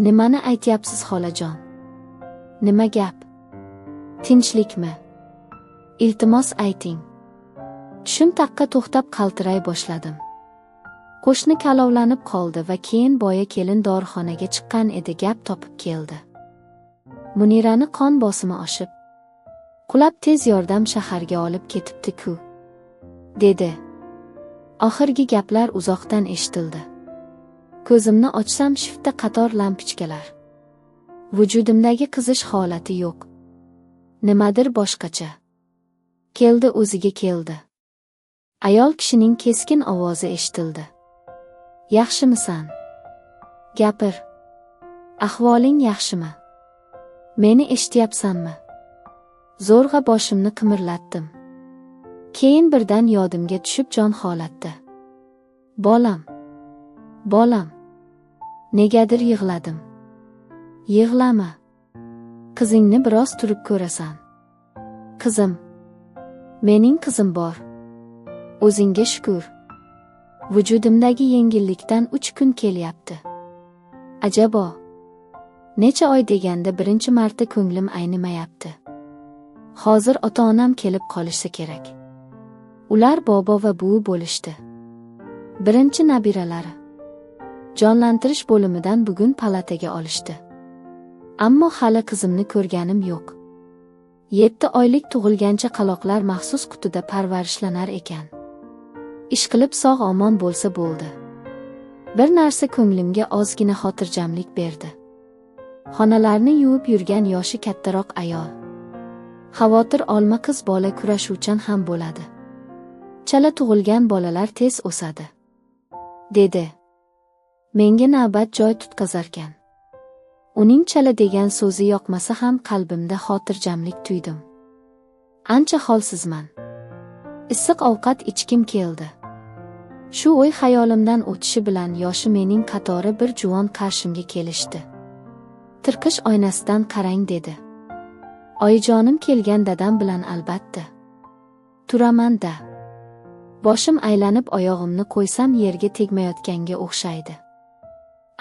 Nimani aytyapsiz xolajon? Nima gap? Tinchlikmi? Iltimos ayting. Tushim taqqa to'xtab qaltiray boshladim. Qo'shni kalovlanib qoldi va keyin boya kelin dorixonaga chiqqan edi, gap topib keldi. Munirani qon bosimi oshib, qulab tez yordam shaharga olib ketibdi-ku, dedi. Oxirgi gaplar uzoqdan eshitildi. Ko'zimni ochsam shiftda qator lampochkalar. Vujudimdagi qizish holati yo'q. Nimadir boshqacha. Keldi, o'ziga keldi. Ayol kishining keskin ovozi eshitildi. Yaxshimisan? Gapir. Ahvoling yaxshimi? Meni eshityapsanmi? Zo'rg'a boshimni qimirlatdim. Keyin birdan yodimga tushib jon holatda. Bolam. Bolam. Negadir yig'ladim. Yig'lama. Qizingni biroz turib ko'rasan. Qizim. Mening qizim bor. O'zingga shukr. Vujudimdagi yengillikdan 3 kun kelyapti. Ajabo. Necha oy deganda birinchi marta ko'nglim aynimayapti. Hozir ota-onam kelib qolishsa kerak. Ular bobo va buvi bo'lishdi. Birinchi nabiralari. Jonlantirish bo'limidan bugun palataga olishdi. Ammo hali qizimni ko'rganim yo'q. 7 oylik tug'ilgancha qaloqlar maxsus qutida parvarishlanar ekan. Ishqilib sog'-omon bo'lsa bo'ldi. Bir narsa ko'nglimga ozgina xotirjamlik berdi. Xonalarni yuvib yurgan yoshi kattaroq ayol. Xavotir olma, qiz bola kurashuvchan ham bo'ladi. Chala tug'ilgan bolalar tez o'sadi, dedi. Menga navbat joy tutqazarkan. Uning chala degan so'zi yoqmasa ham qalbimda xotirjamlik tuydim. Ancha holsizman. Issiq ovqat ichkim keldi. Shu o'y xayolimdan o'tishi bilan yoshi mening qatori bir juvon qarshimga kelishdi. Tirqish oynasidan qarang, dedi. Oyijonim kelgan dadam bilan albatta. Turaman-da. Boshim aylanib oyog'imni qo'ysam yerga tegmayotganga o'xshaydi.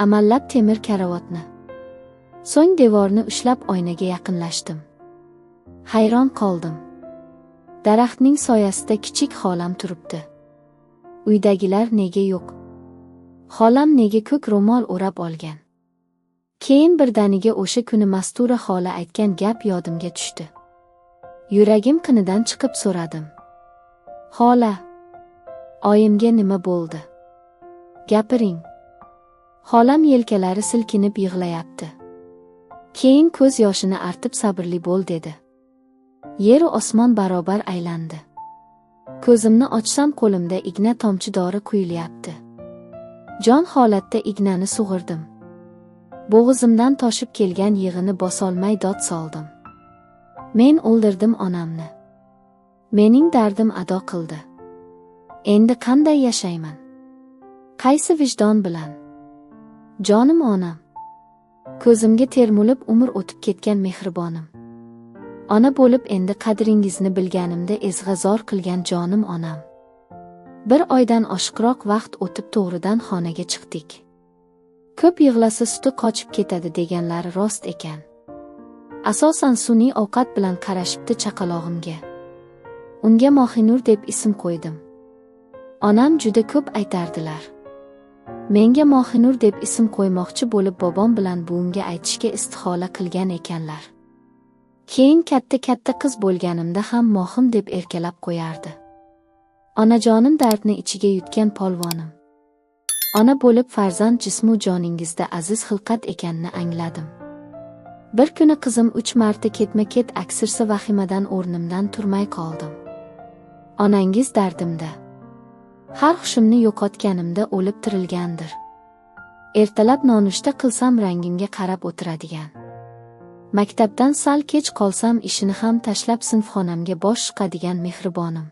Amallab temir karavotni. So'ng devorni ushlab oynaga yaqinlashdim. Hayron qoldim. Daraxtning soyasida kichik xolam turibdi. Uydagilar nega yo'q? Xolam nega ko'k ro'mol o'rab olgan? Keyin birdaniga o'sha kuni Mastura xola aytgan gap yodimga tushdi. Yuragim qinidan chiqib so'radim. Xola, oyimga nima bo'ldi? Gapiring. Xolam yelkalari silkinib yig'layapti. Keyin ko'z yoshini artib sabrli bo'l, dedi. Yer u osmon barobar aylandi. Ko'zimni ochsam qo'limda igna tomchi dori quyilyapti. Jon holatda ignani sug'urdim. Bo'g'izimdan toshib kelgan yig'ini bosolmay dod soldim. Men o'ldirdim onamni. Mening dardim ado qildi. Endi qanday yashayman? Qaysi vijdon bilan? Jonim onam. Ko'zimga termulib umr o'tib ketgan mehribonim. Ona bo'lib endi qadringizni bilganimda ezg'azor qilgan jonim onam. Bir oydan oshiqroq vaqt o'tib to'g'ridan xonaga chiqdik. Ko'p yig'lasa suti qochib ketadi deganlari rost ekan. Asosan sun'iy ovqat bilan qarashibdi chaqalog'imga. Unga Mohinur deb ism qo'ydim. Onam juda ko'p aytardilar. Menga Mohinur deb ism qo'ymoqchi bo'lib bobom bilan buvimga aytishga istihola qilgan ekanlar. Keyin katta qiz bo'lganimda ham Mohim deb erkalab qo'yardi. Onajonim dardni ichiga yutgan polvonim. Ona bo'lib farzand jismu joningizda aziz xilqat ekanini angladim. Bir kuni qizim 3 marta ketma-ket aksirsa vahimadan o'rnimdan turmay qoldim. Onangiz dardimda. Har hushimni yo'qotganimda o'lib tirilgandir. Ertalab nonushta qilsam rangimga qarab o'tiradigan. Maktabdan sal kech qolsam ishini ham tashlab sinfxonamga bosh chiqadigan mehribonim.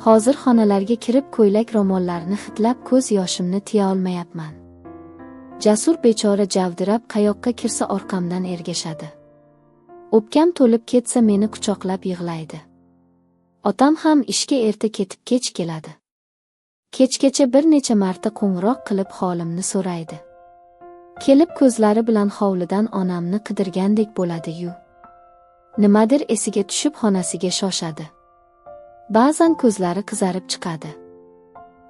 Hozir xonalarga kirib ko'ylak ro'mollarini hitlab ko'z yoshimni tiya olmayapman. Jasur bechora javdirab qayoqqa kirsa orqamdan ergashadi. O'pkam to'lib ketsa meni quchoqlab yig'laydi. Otam ham ishga erta ketib kech keladi. Kechgacha bir necha marta qo'ng'iroq qilib holimni so'raydi. Kelib ko'zlari bilan hovlidan onamni qidirgandek bo'ladi-yu. Nimadir esiga tushib xonasiga shoshadi. Ba'zan ko'zlari qizarib chiqadi.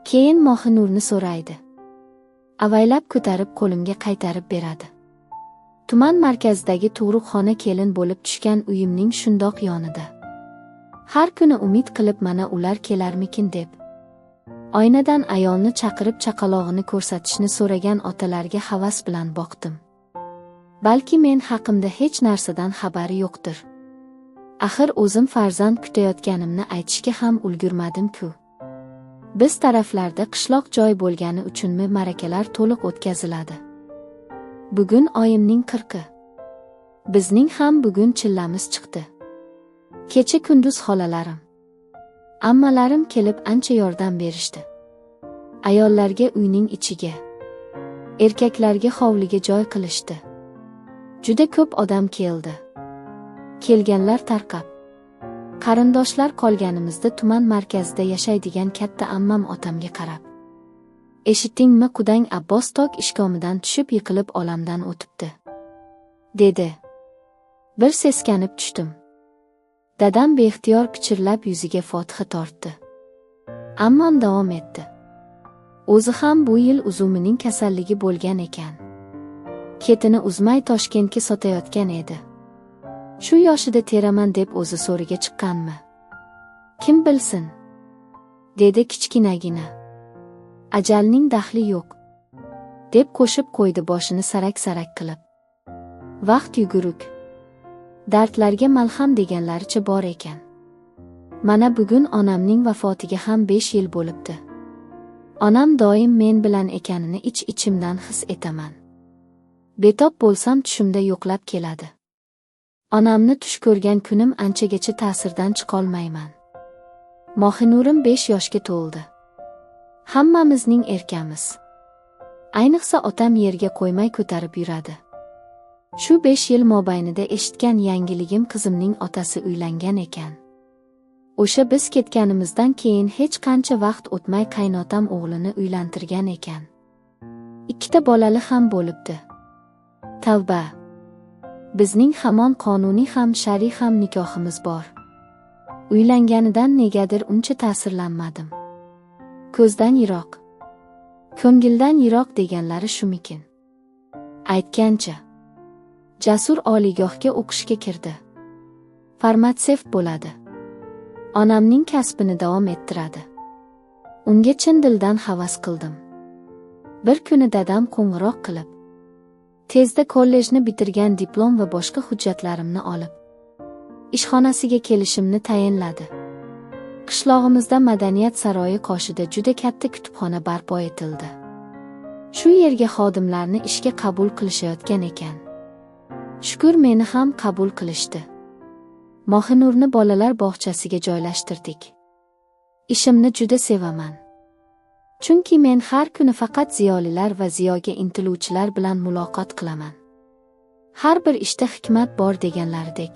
Keyin Mohinurni so'raydi. Avaylab ko'tarib qo'limga qaytarib beradi. Tuman markazidagi tug'ruqxona kelin bo'lib tushgan uyimning shundoq yonida. Har kuni umid qilib mana ular kelarmikin deb oynadan ayolni chaqirib chaqalog'ini ko'rsatishni so'ragan otalarga havas bilan boqdim. Balki men haqimda hech narsadan xabari yo'qdir. Axir o'zim farzand kutayotganimni aytishga ham ulgurmadim-ku. Biz taraflarda qishloq joy bo'lgani uchunmi ma'rakalar to'liq o'tkaziladi. Bugun oyimning 40. Bizning ham bugun chillamiz chiqdi. Kecha kunduz xolalarim, ammalarim kelib ancha yordam berishdi. Ayollarga uyning ichiga, erkaklarga hovliga joy qilishdi. Juda ko'p odam keldi. Kelganlar tarqab. Qarindoshlar qolganimizda tuman markazida yashaydigan katta ammam otamga qarab. Eshitdingmi, qudang Abbos tok ishkomidan tushib yiqilib olamdan o'tibdi, dedi. Bir seskanib tushdim. Dadam beixtiyor pichirlab yuziga fotiha tortdi. Ammam davom etdi. O'zi ham bu yil uzumining kasalligi bo'lgan ekan. Ketini uzmay Toshkentga sotayotgan edi. Shu yoshida teraman deb o'zi so'riga chiqqanmi? Kim bilsin, dedi kichkinagina. Ajalning daxli yo'q, deb qo'shib qo'ydi boshini sarak-sarak qilib. Vaqt yuguruk. Dardlarga malham deganlaricha bor ekan. Mana bugun onamning vafotiga ham 5 yil bo'libdi. Onam doim men bilan ekanini ich-ichimdan his etaman. Betob bo'lsam tushimda yo'qlab keladi. Onamni tush ko'rgan kunim anchagacha ta'sirdan chiqolmayman. Mohinurim 5 yoshga to'ldi. Hammamizning erkamiz. Ayniqsa otam yerga qo'ymay ko'tarib yuradi. Shu 5 yil mobaynida eshitgan yangiligim qizimning otasi uylangan ekan. O'sha biz ketganimizdan keyin hech qancha vaqt o'tmay qaynotam o'g'lini uylantirgan ekan. 2ta bolali ham bo'libdi. Tavba. Bizning hamon qonuniy ham shar'iy ham nikohimiz bor. Uylanganidan negadir uncha ta'sirlanmadim. Ko'zdan yiroq, ko'ngildan yiroq deganlari shumikin. Aytgancha, Jasur oliygohga o'qishga kirdi. Farmatsevt bo'ladi. Onamning kasbini davom ettiradi. Unga chin dildan havas qildim. Bir kuni dadam qo'ng'iroq qilib, tezda kollejni bitirgan diplom va boshqa hujjatlarimni olib, ishxonasiga kelishimni tayinladi. Qishlog'imizda Madaniyat saroyi qoshida juda katta kutubxona barpo etildi. Shu yerga xodimlarni ishga qabul qilishayotgan ekan. Shukr, meni ham qabul qilishdi. Mohinurni bolalar bog'chasiga joylashtirdik. Ishimni juda sevaman. Chunki men har kuni faqat ziyolilar va ziyoga intiluvchilar bilan muloqot qilaman. Har bir ishda hikmat bor deganlaridek.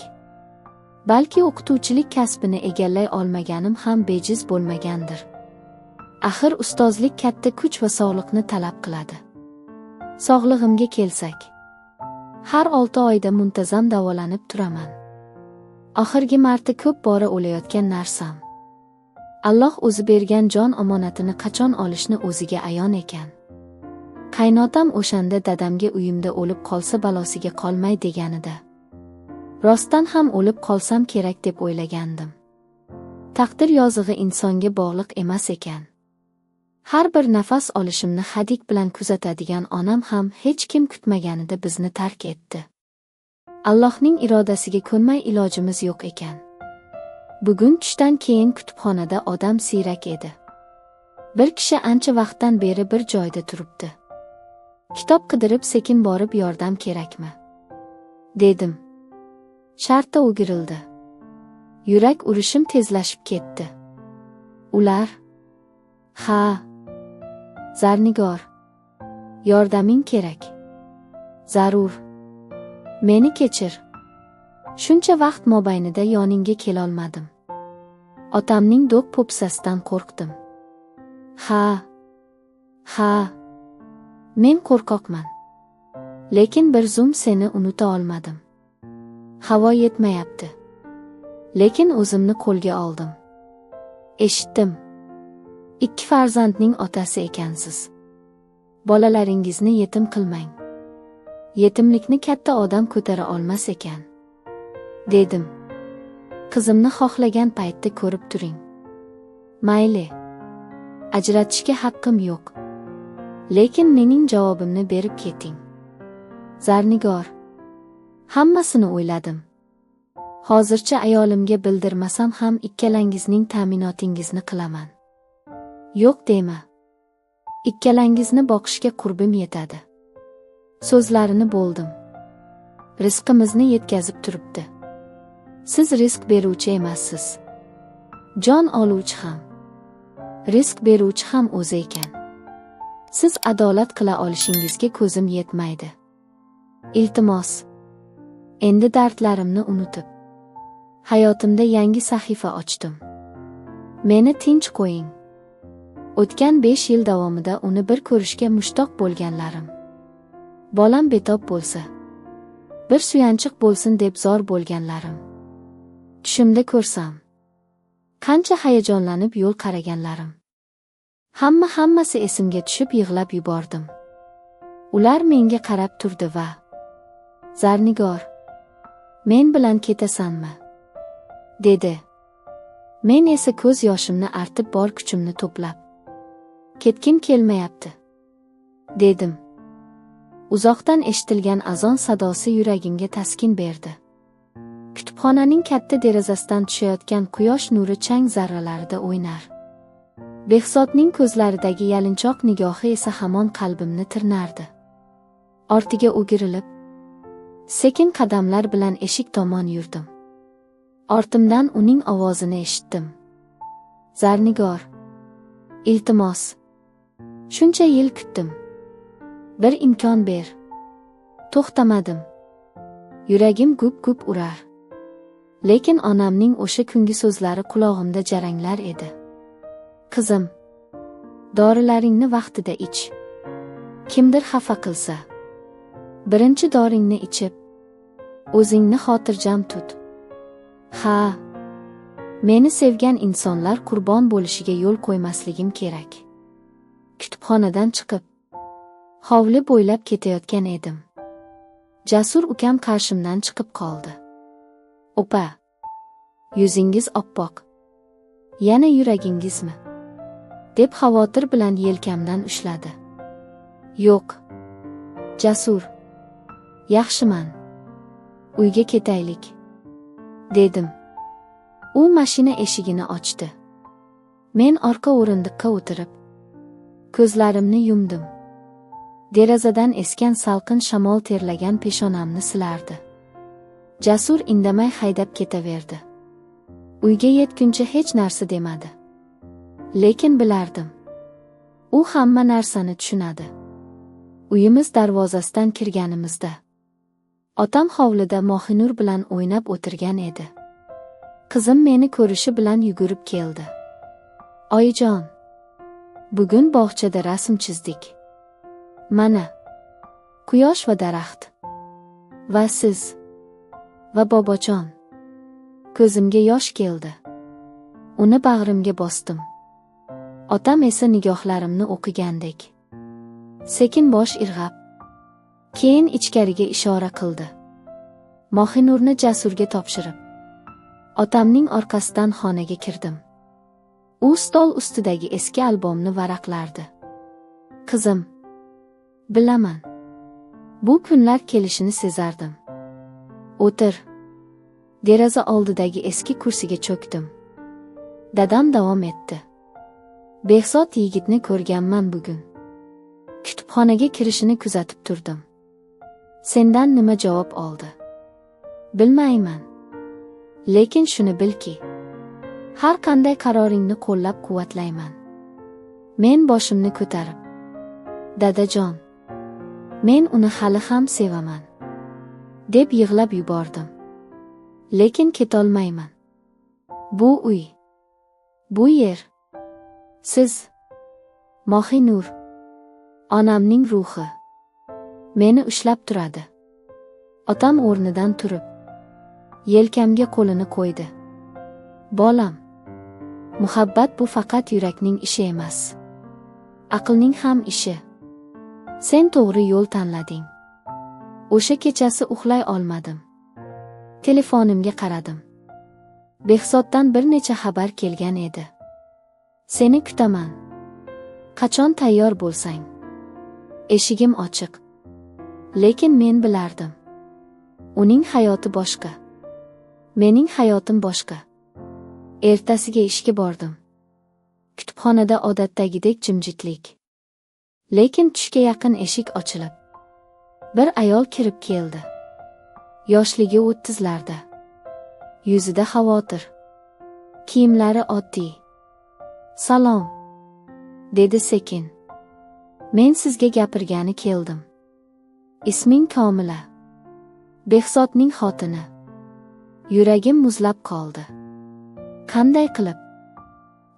Balki o'qituvchilik kasbini egallay olmaganim ham bejiz bo'lmagandir. Axir ustozlik katta kuch va sog'liqni talab qiladi. Sog'lig'imga kelsak, har 6 oyda muntazam davolanib turaman. Oxirgi marta ko'p bora o'layotgan narsam. Alloh o'zi bergan jon omonatini qachon olishni o'ziga ayon ekan. Qaynotam o'shanda dadamga uyimda o'lib qolsa balosiga qolmay deganida. Rostdan ham o'lib qolsam kerak deb o'ylagandim. Taqdir yozig'i insonga bog'liq emas ekan. Har bir nafas olishimni hadik bilan kuzatadigan onam ham hech kim kutmaganida bizni tark etdi. Allohning irodasiga ko'nmay ilojimiz yo'q ekan. Bugun tushdan keyin kutubxonada odam siyrak edi. Bir kishi ancha vaqtdan beri bir joyda turibdi. Kitob qidirib sekin borib yordam kerakmi? Dedim. Shartta o'girildi. Yurak urishim tezlashib ketdi. Ular: "Ha, Zarnigor, yordaming kerak. Zarur. Meni kechir. Shuncha vaqt mobaynida yoningga kelolmadim. Otamning do'q po'pisasidan qo'rqdim. Ha, men qo'rqoqman. Lekin bir zum seni unuta olmadim. Havo yetmayapti. Lekin o'zimni qo'lga oldim. Eshitdim. 2 farzandning otasi ekansiz. Bolalaringizni yetim qilmang. Yetimlikni katta odam ko'tara olmas ekan. Dedim. Qizimni xohlagan paytda ko'rib turing. Mayli. Ajratishga haqqim yo'q. Lekin mening javobimni berib keting. Zarnigor. Hammasini o'yladim. Hozircha ayolimga bildirmasam ham ikkalangizning ta'minotingizni qilaman. Yo'q dema. Ikkalangizni boqishga qurbim yetadi. So'zlarini bo'ldim. Rizqimizni yetkazib turibdi. Siz rizq beruvchi emassiz. Jon oluvchi ham. Rizq beruvchi ham o'zi ekan. Siz adolat qila olishingizga ko'zim yetmaydi. Iltimos. Endi dardlarimni unutib, hayotimda yangi sahifa ochdim. Meni tinch qo'ying. O'tgan 5 yil davomida uni bir ko'rishga mushtoq bo'lganlarim. Bolam betob bo'lsa, bir suyanchiq bo'lsin deb zor bo'lganlarim. Tushimda ko'rsam, qancha hayajonlanib yo'l qaraganlarim. Hammasi esimga tushib yig'lab yubordim. Ular menga qarab turdi va: Zarnigor, Men bilan ketasanmi? Dedi. Men esa ko'z yoshimni artib bor kuchimni to'plab. Ketgim kelmayapti, dedim. Uzoqdan eshitilgan azon sadosi yuragimga taskin berdi. Kutubxonaning katta derazasidan tushayotgan quyosh nuri chang zarralarida o'ynar. Behzodning ko'zlaridagi yalinchoq nigohi esa hamon qalbimni tirnardi. Ortiga o'girilib, sekin qadamlar bilan eshik tomon yurdim. Ortimdan uning ovozini eshitdim. Zarnigor, iltimos. Shuncha yil kutdim. Bir imkon ber. To'xtamadim. Yuragim gup-gup urar. Lekin onamning o'sha kungi so'zlari qulog'imda jaranglar edi. Qizim, dorilaringni vaqtida ich. Kimdir xafa qilsa, birinchi doringni ichib, o'zingni xotirjam tut. Ha, meni sevgan insonlar qurbon bo'lishiga yo'l qo'ymasligim kerak. Kutubxonadan chiqib, hovli bo'ylab ketayotgan edim. Jasur ukam qarshimdan chiqib qoldi. Opa, yuzingiz oppoq. Yana yuragingizmi? Deb xavotir bilan yelkamdan ushladi. Yo'q, Jasur, yaxshiman. Uyga ketaylik, dedim. U mashina eshigini ochdi. Men orqa o'rindiqqa o'tirib, ko'zlarimni yumdim. Derazadan esgan salqin shamol terlagan peshonamni silardi. Jasur indamay haydab ketaverdi. Uyga yetguncha hech narsa demadi. Lekin bilardim. U hamma narsani tushunadi. Uyimiz darvozasidan kirganimizda otam hovlida Mohinur bilan o'ynab o'tirgan edi. Qizim meni ko'rishi bilan yugurib keldi. Oyijon, bugun bog'chada rasm chizdik. Mana, quyosh va daraxt. Va siz. Va bobojon. Ko'zimga yosh keldi. Uni bag'rimga bosdim. Otam esa nigohlarimni o'qigandek sekin bosh irg'ab, keyin ichkariga ishora qildi. Mohinurni Jasurga topshirib, otamning orqasidan xonaga kirdim. U stol ustidagi eski albomni varaqlardi. Qizim, bilaman. Bu kunlar kelishini sezardim. O'tir. Deraza oldidagi eski kursiga cho'kdim. Dadam davom etdi. Behzod yigitni ko'rganman bugun. Kutubxonaga kirishini kuzatib turdim. Sendan nima javob oldi? Bilmayman. Lekin shuni bilki, har qanday qaroringni qo'llab-quvvatlayman. Men boshimni ko'tarib, dadajon, men uni hali ham sevaman, deb yig'lab yubordim. Lekin ketolmayman. Bu uy, bu yer, siz, Mohinur, onamning ruhi meni ushlab turadi. Otam o'rnidan turib, yelkamga qo'lini qo'ydi. Bolam, muhabbat bu faqat yurakning ishi emas, aqlning ham ishi. Sen to'g'ri yo'l tanlading. O'sha kechasi uxlay olmadim. Telefonimga qaradim. Behzoddan bir necha xabar kelgan edi. Seni kutaman. Qachon tayyor bo'lsang. Eshigim ochiq. Lekin men bilardim. Uning hayoti boshqa. Mening hayotim boshqa. Ertasiga ishga bordim. Kutubxonada odatdagidek jimjitlik. Lekin tushga yaqin eshik ochilib, bir ayol kirib keldi. Yoshligi 30larda. Yuzida xavotir. Kiyimlari oddiy. Salom, dedi sekin. Men sizga gapirgani keldim. Isming Komila. Behzodning xotini. Yuragim muzlab qoldi. Qanday qilib?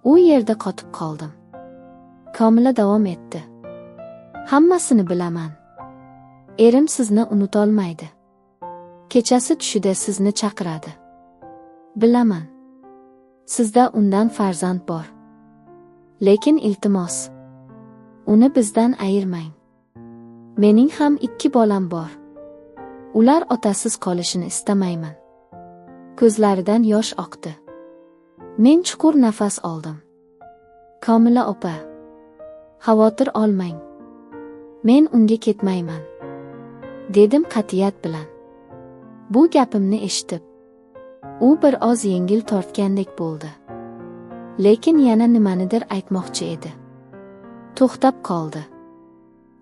U yerda qotib qoldim. Komila davom etdi. Hammasini bilaman. Erim sizni unutolmaydi. Kechasi tushida sizni chaqiradi. Bilaman. Sizda undan farzand bor. Lekin iltimos, uni bizdan ayirmang. Mening ham 2 bolam bor. Ular otasiz qolishini istamayman. Ko'zlaridan yosh oqdi. Men chuqur nafas oldim. Komila opa, xavotir olmang. Men unga ketmayman, dedim qat'iyat bilan. Bu gapimni eshitib, u bir oz yengil tortgandek bo'ldi. Lekin yana nimanidir aytmoqchi edi. To'xtab qoldi.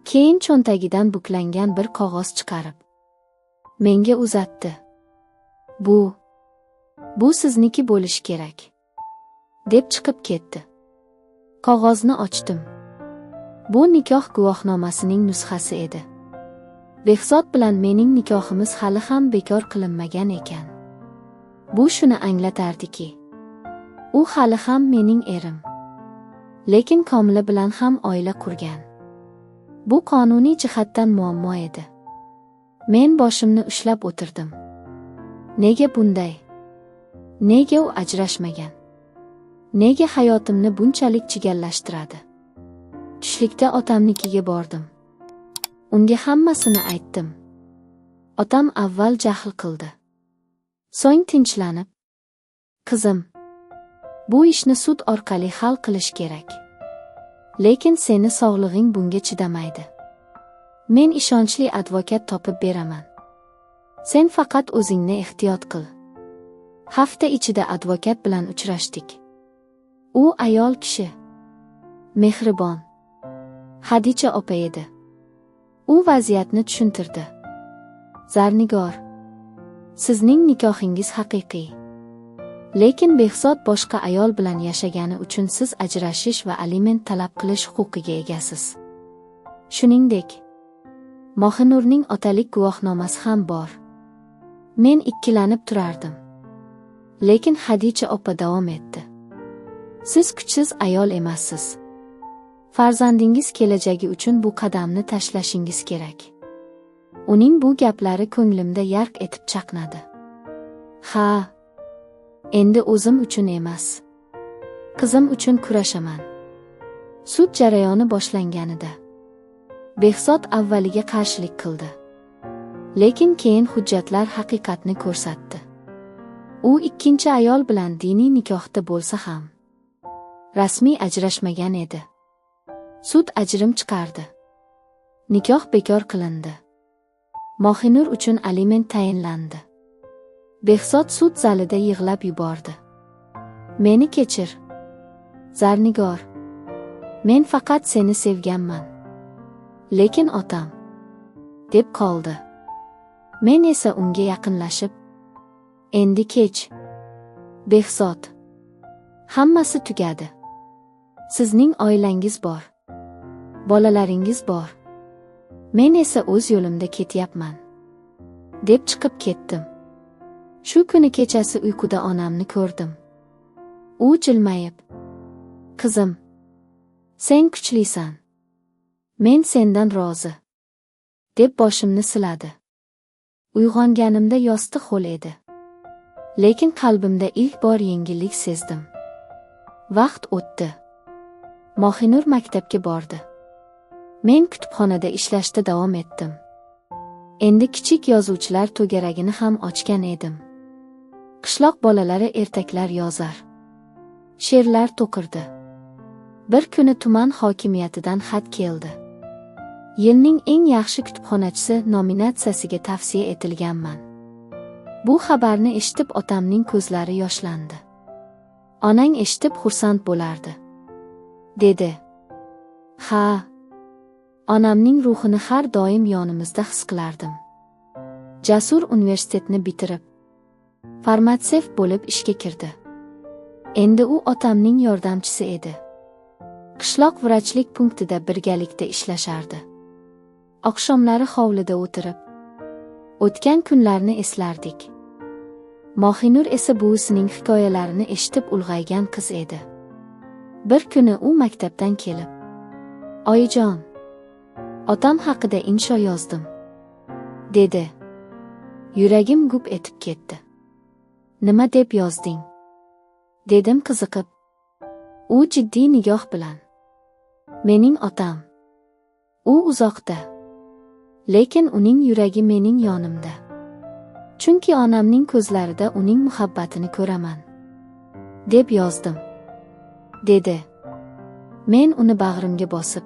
Keyin cho'ntagidan buklangan bir qog'oz chiqarib menga uzatdi. Bu sizniki bo'lishi kerak, deb chiqib ketdi. Qog'ozni ochdim. Bu nikoh guvohnomasining nusxasi edi. Behzod bilan mening nikohimiz hali ham bekor qilinmagan ekan. Bu shuni anglatardiki, u hali ham mening erim. Lekin Komila bilan ham oila qurgan. Bu qonuniy jihatdan muammo edi. Men boshimni ushlab o'tirdim. Nega bunday? Nega u ajrashmagan? Nega hayotimni bunchalik chigallashtiradi? Tushlikda otamnikiga bordim. Unga hammasini aytdim. Otam avval jahl qildi. So'ng tinchlanib, "Qizim, bu ishni sud orqali hal qilish kerak. Lekin seni sog'lig'ing bunga chidamaydi. Men ishonchli advokat topib beraman. Sen faqat o'zingni ehtiyot qil." Hafta ichida advokat bilan uchrashdik. U ayol kishi. Mehribon. Hadicha opa edi. U vaziyatni tushuntirdi. Zarnigor, sizning nikohingiz haqiqiy. Lekin Behzod boshqa ayol bilan yashagani uchun siz ajrashish va aliment talab qilish huquqiga egasiz. Shuningdek, Mohinurning otalik guvohnomasi ham bor. Men ikkilanib turardim. Lekin Hadicha opa davom etdi. Siz kuchsiz ayol emassiz. Farzandingiz kelajagi uchun bu qadamni tashlashingiz kerak. Uning bu gaplari ko'nglimda yarq etib chaqnadi. Ha, endi o'zim uchun emas, qizim uchun kurashaman. Sud jarayoni boshlanganida Behzod avvaliga qarshilik qildi. Lekin keyin hujjatlar haqiqatni ko'rsatdi. U ikkinchi ayol bilan diniy nikohda bo'lsa ham rasmiy ajrashmagan edi. Sud ajrim chiqardi. Nikoh bekor qilindi. Mohinur uchun aliment tayinlandi. Behzod sud zalida yig'lab yubordi. Meni kechir, Zarnigor. Men faqat seni sevganman. Lekin otam, deb qoldi. Men esa unga yaqinlashib, endi kech, Behzod. Hammasi tugadi. Sizning oilangiz bor. Bolalaringiz bor. Men esa o'z yo'limda ketyapman, deb chiqib ketdim. Shu kuni kechasi uyquda onamni ko'rdim. U jilmayib, "Qizim, sen kuchlisan. Men sendan rozi", deb boshimni siladi. Uyg'onganimda yostiq ho'l edi. Lekin qalbimda ilk bor yengillik sezdim. Vaqt o'tdi. Mohinur maktabga bordi. Men kutubxonada ishlashda davom etdim. Endi kichik yozuvchilar to'garagini ham ochgan edim. Qishloq bolalari ertaklar yozar, she'rlar to'qirdi. Bir kuni tuman hokimiyatidan xat keldi. Yilning eng yaxshi kutubxonachisi nominatsiyasiga tavsiya etilganman. Bu xabarni eshitib otamning ko'zlari yoshlandi. Onang eshitib xursand bo'lardi, dedi. Ha, onamning ruhini har doim yonimizda his qilardim. Jasur universitetni bitirib, farmatsevt bo'lib ishga kirdi. Endi u otamning yordamchisi edi. Qishloq vrachlik punktida birgalikda ishlashardi. Oqshomlari hovlida o'tirib, o'tgan kunlarni eslardik. Mohinur esa buvisining hikoyalarini eshitib ulg'aygan qiz edi. Bir kuni u maktabdan kelib, "Oyijon, otam haqida insho yozdim", dedi. Yuragim gup etib ketdi. "Nima deb yozding?" dedim qiziqib. U jiddiy nigoh bilan. "Mening otam. U uzoqda. Lekin uning yuragi mening yonimda. Chunki onamning ko'zlarida uning muhabbatini ko'raman, deb yozdim, dedi. Men uni bag'rimga bosib,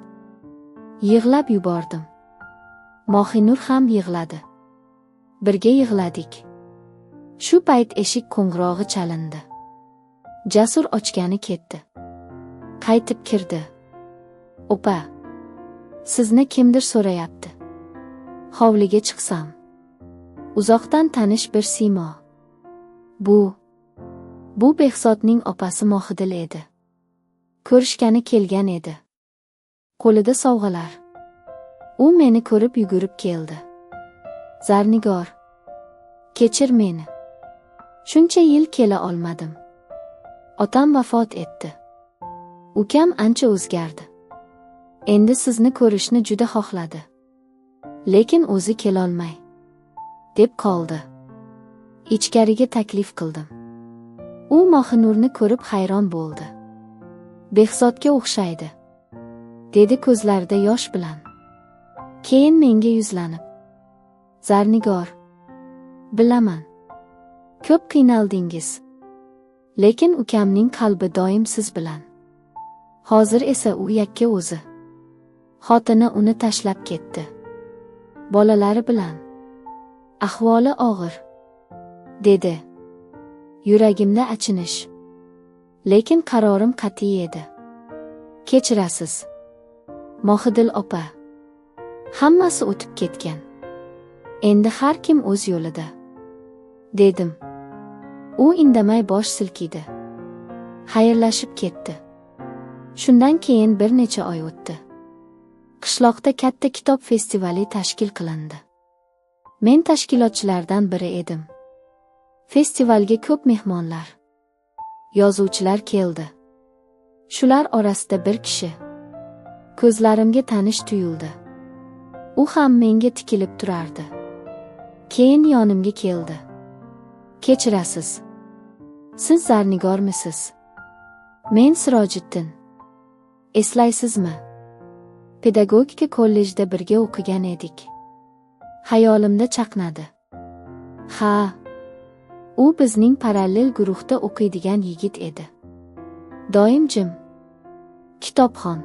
yig'lab yubordim. Mohinur ham yig'ladi. Birga yig'ladik. Shu payt eshik qo'ng'irog'i chalindi. Jasur ochgani ketdi. Qaytib kirdi. Opa, sizni kimdir so'rayapti. Hovliga chiqsam. Uzoqdan tanish bir siymo. Bu Behzodning opasi Mohidil edi. Ko'rishgani kelgan edi. Qo'lida sovg'alar. U meni ko'rib yugurib keldi. Zarnigor, kechir meni. Shuncha yil kela olmadim. Otam vafot etdi. Ukam ancha o'zgardi. Endi sizni ko'rishni juda xohladi. Lekin o'zi kelolmay deb qoldi. Ichkariga taklif qildim. U Mohinurni ko'rib hayron bo'ldi. Behzodga o'xshaydi, dedi ko'zlarida yosh bilan. Keyin menga yuzlanib, Zarnigor, bilaman, ko'p qiynaldingiz. Lekin ukamning qalbi doim siz bilan. Hozir esa u yakka o'zi. Xotini uni tashlab ketdi. Bolalari bilan. Ahvoli og'ir, dedi. Yuragimda achinish. Lekin qarorim qat'iy edi. Kechirasiz, Mohidil opa. Hammasi o'tib ketgan. Endi har kim o'z yo'lida, dedim. U indamay bosh silkidi. Xayrlashib ketdi. Shundan keyin bir necha oy o'tdi. Qishloqda katta kitob festivali tashkil qilindi. Men tashkilotchilardan biri edim. Festivalga ko'p mehmonlar, yozuvchilar keldi. Shular orasida bir kishi ko'zlarimga tanish tuyuldi. U ham menga tikilib turardi. Keyin yonimga keldi. Kechirasiz, siz Zarnigormisiz? Men Sirojiddin. Eslaysizmi? Pedagogika kollejda birga o'qigan edik. Xayolimda chaqnadi. Ha, u bizning parallel guruhda o'qiydigan yigit edi. Doim jim. Kitobxon.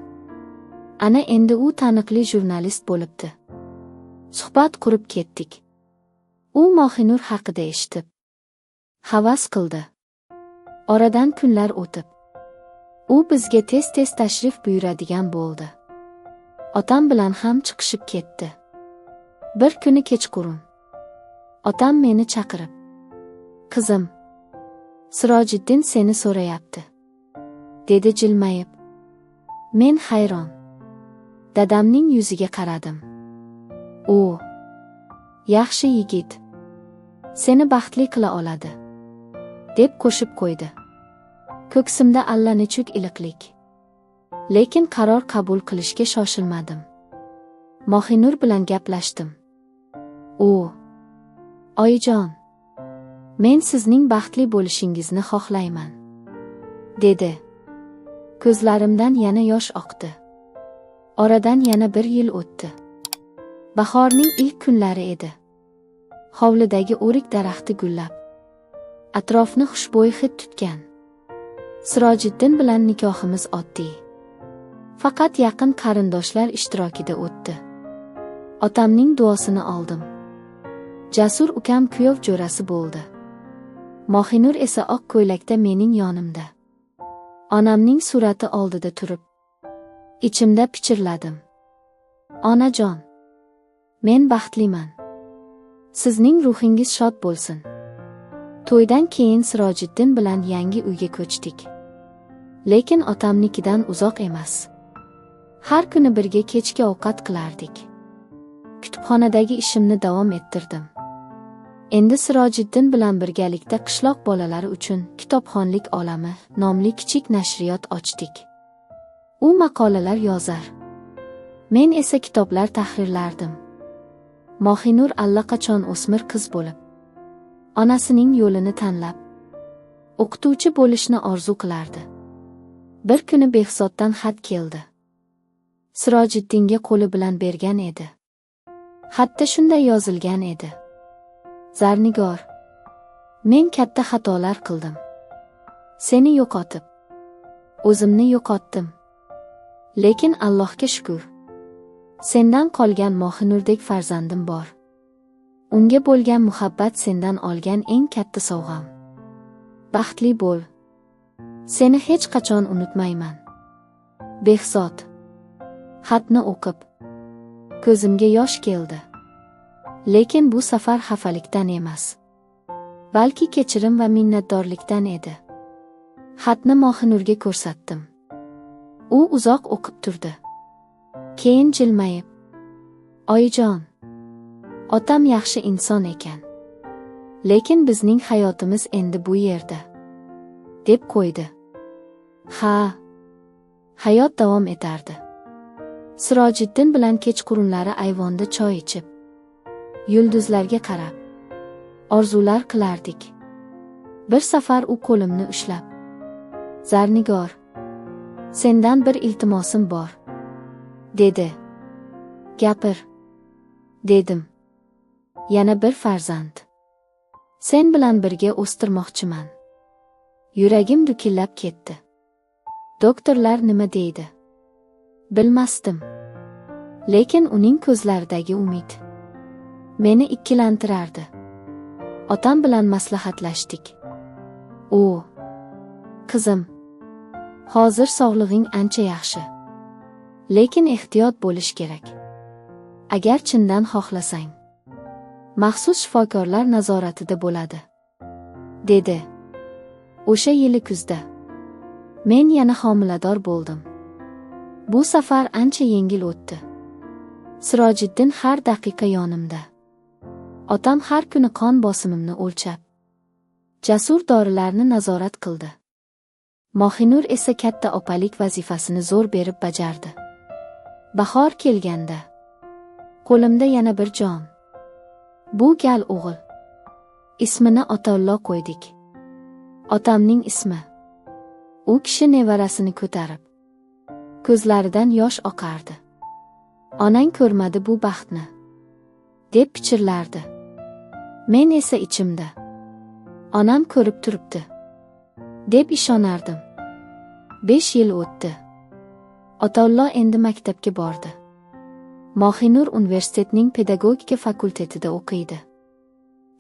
Ana endi u taniqli jurnalist bo'libdi. Suhbat qurib ketdik. U Mohinur haqida eshitib, havas qildi. Oradan kunlar o'tib, u bizga tez-tez tashrif buyuradigan bo'ldi. Otam bilan ham chiqishib ketdi. Bir kuni kechqurun otam meni chaqirib, "Qizim, Sirojiddin seni so'rayapti", dedi jilmayib. Men hayron. Dadamning yuziga qaradim. "O, yaxshi yigit. Seni baxtli qila oladi", deb qo'shib qo'ydi. Ko'ksimda allanechuk iliqlik. Lekin qaror qabul qilishga shoshilmadim. Mohinur bilan gaplashdim. Oyijon, men sizning baxtli bo'lishingizni xohlayman", dedi. Ko'zlarimdan yana yosh oqdi. Oradan yana bir yil o'tdi. Bahorning ilk kunlari edi. Hovlidagi o'rik daraxti gullab, atrofni xushbo'y hid tutgan. Sirojiddin bilan nikohimiz oddiy, faqat yaqin qarindoshlar ishtirokida o'tdi. Otamning duosini oldim. Jasur ukam kuyov jo'rasi bo'ldi. Mohinur esa oq ko'ylakda mening yonimda. Onamning surati oldida turib, ichimda pichirladim. "Onajon, men baxtliman. Sizning ruhingiz shod bo'lsin." To'ydan keyin Sirojiddin bilan yangi uyga ko'chdik. Lekin otamnikidan uzoq emas. Har kuni birga kechki ovqat qilardik. Kutubxonadagi ishimni davom ettirdim. Endi Sirojiddin bilan birgalikda qishloq bolalari uchun Kitobxonlik olami nomli kichik nashriyot ochdik. U maqolalar yozar, men esa kitoblar tahrirlardim. Mohinur allaqachon o'smir qiz bo'lib, onasining yo'lini tanlab, o'qituvchi bo'lishni orzu qilardi. Bir kuni Behzoddan xat keldi. Sirojiddinga qo'li bilan bergan edi. Xatda shunday yozilgan edi. Zarnigor, men katta xatolar qildim. Seni yo'qotib, o'zimni yo'qotdim. Lekin Allohga shukr, sendan qolgan Mohinurdek farzandim bor. Unga bo'lgan muhabbat sendan olgan eng katta sovg'am. Baxtli bo'l. Seni hech qachon unutmayman. Behzod. Xatni o'qib, ko'zimga yosh keldi. Lekin bu safar xafalikdan emas, balki kechirim va minnatdorlikdan edi. Xatni Mohinurga ko'rsatdim. U uzoq o'qib turdi. Keyin jilmayib, "Oyijon, otam yaxshi inson ekan. Lekin bizning hayotimiz endi bu yerda", deb qo'ydi. Ha, hayot davom etardi. Sirojiddin bilan kechqurunlari ayvonda choy ichib, yulduzlarga qarab, orzular qilardik. Bir safar u qo'limni ushlab, "Zarnigor, sendan bir iltimosim bor", dedi. "Gapir", dedim. "Yana bir farzand. Sen bilan birga o'stirmoqchiman." Yuragim dukillab ketdi. Doktorlar nima deydi? Bilmasdim. Lekin uning ko'zlaridagi umid meni ikkilantirardi. Otam bilan maslahatlashdik. "O, qizim, hozir sog'lig'ing ancha yaxshi. Lekin ehtiyot bo'lish kerak. Agar chindan xohlasang, maxsus shifokorlar nazoratida bo'ladi", dedi. O'sha yili kuzda men yana homilador bo'ldim. Bu safar ancha yengil o'tdi. Sirojiddin har daqiqa yonimda. Otam har kuni qon bosimimni o'lchab, jasur dorilarni nazorat qildi. Mohinur esa katta opalik vazifasini zo'r berib bajardi. Bahor kelganda qo'limda yana bir jon. Bu gal o'g'il. Ismini Otaullo qo'ydik. Otamning ismi. U kishi nevarasini ko'tarib, ko'zlaridan yosh oqardi. "Onang ko'rmadi bu baxtni", deb pichirlardi. Men esa ichimda, "Onam ko'rib turibdi", deb ishonardim. 5 yil o'tdi. Otaullo endi maktabga bordi. Mohinur universitetning pedagogika fakultetida o'qiydi.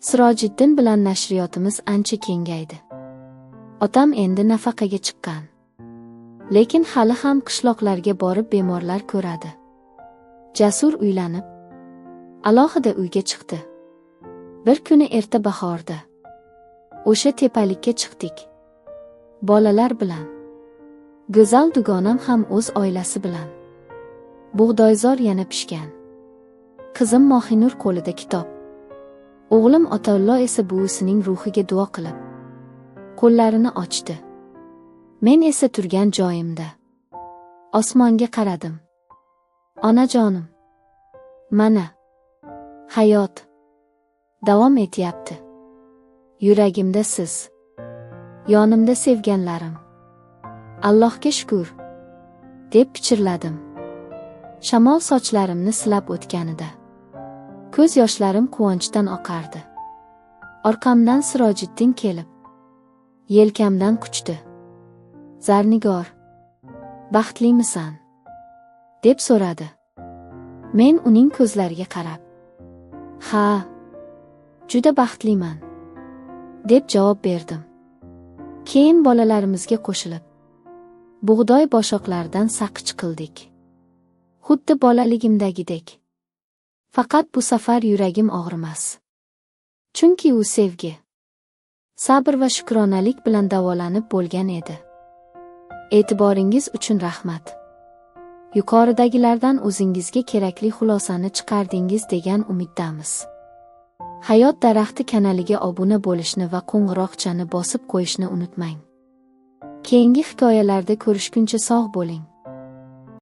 Sirojiddin bilan nashriyotimiz ancha kengaydi. Otam endi nafaqaga chiqqan. Lekin hali ham qishloqlarga borib bemorlar ko'radi. Jasur uylanib, alohida uyga chiqdi. Bir kuni erta bahorda o'sha tepalikka chiqdik. Bolalar bilan. Go'zal dugonam ham o'z oilasi bilan. Bug'doyzor yana pishgan. Qizim Mohinur qo'lida kitob. O'g'lim Otaullo esa buvisining ruhiga duo qilib, qo'llarini ochdi. Men esa turgan joyimda osmonga qaradim. "Onajonim, mana hayot davom etyapti. Yuragimda siz, yonimda sevganlarim. Allohga shukr", deb pichirladim. Shamol sochlarimni silab o'tganida ko'z yoshlarim quvonchdan oqardi. Orqamdan Sirojiddin kelib, yelkamdan quchdi. "Zarnigor, baxtlimisan?" deb so'radi. Men uning ko'zlariga qarab, "Ha, juda baxtliman", deb javob berdim. Keyin bolalarimizga qo'shilib, bug'doy boshoqlaridan saqich qildik. Xuddi bolaligimdagidek. Faqat bu safar yuragim og'rimas. Chunki u sevgi, sabr va shukronalik bilan davolanib bo'lgan edi. E'tiboringiz uchun rahmat. Yuqoridagilardan o'zingizga kerakli xulosani chiqardingiz degan umiddamiz. Hayot daraxti kanaliga obuna bo'lishni va qo'ng'iroqchani bosib qo'yishni unutmang. Keyingi hikoyalarda ko'rishguncha sog' bo'ling.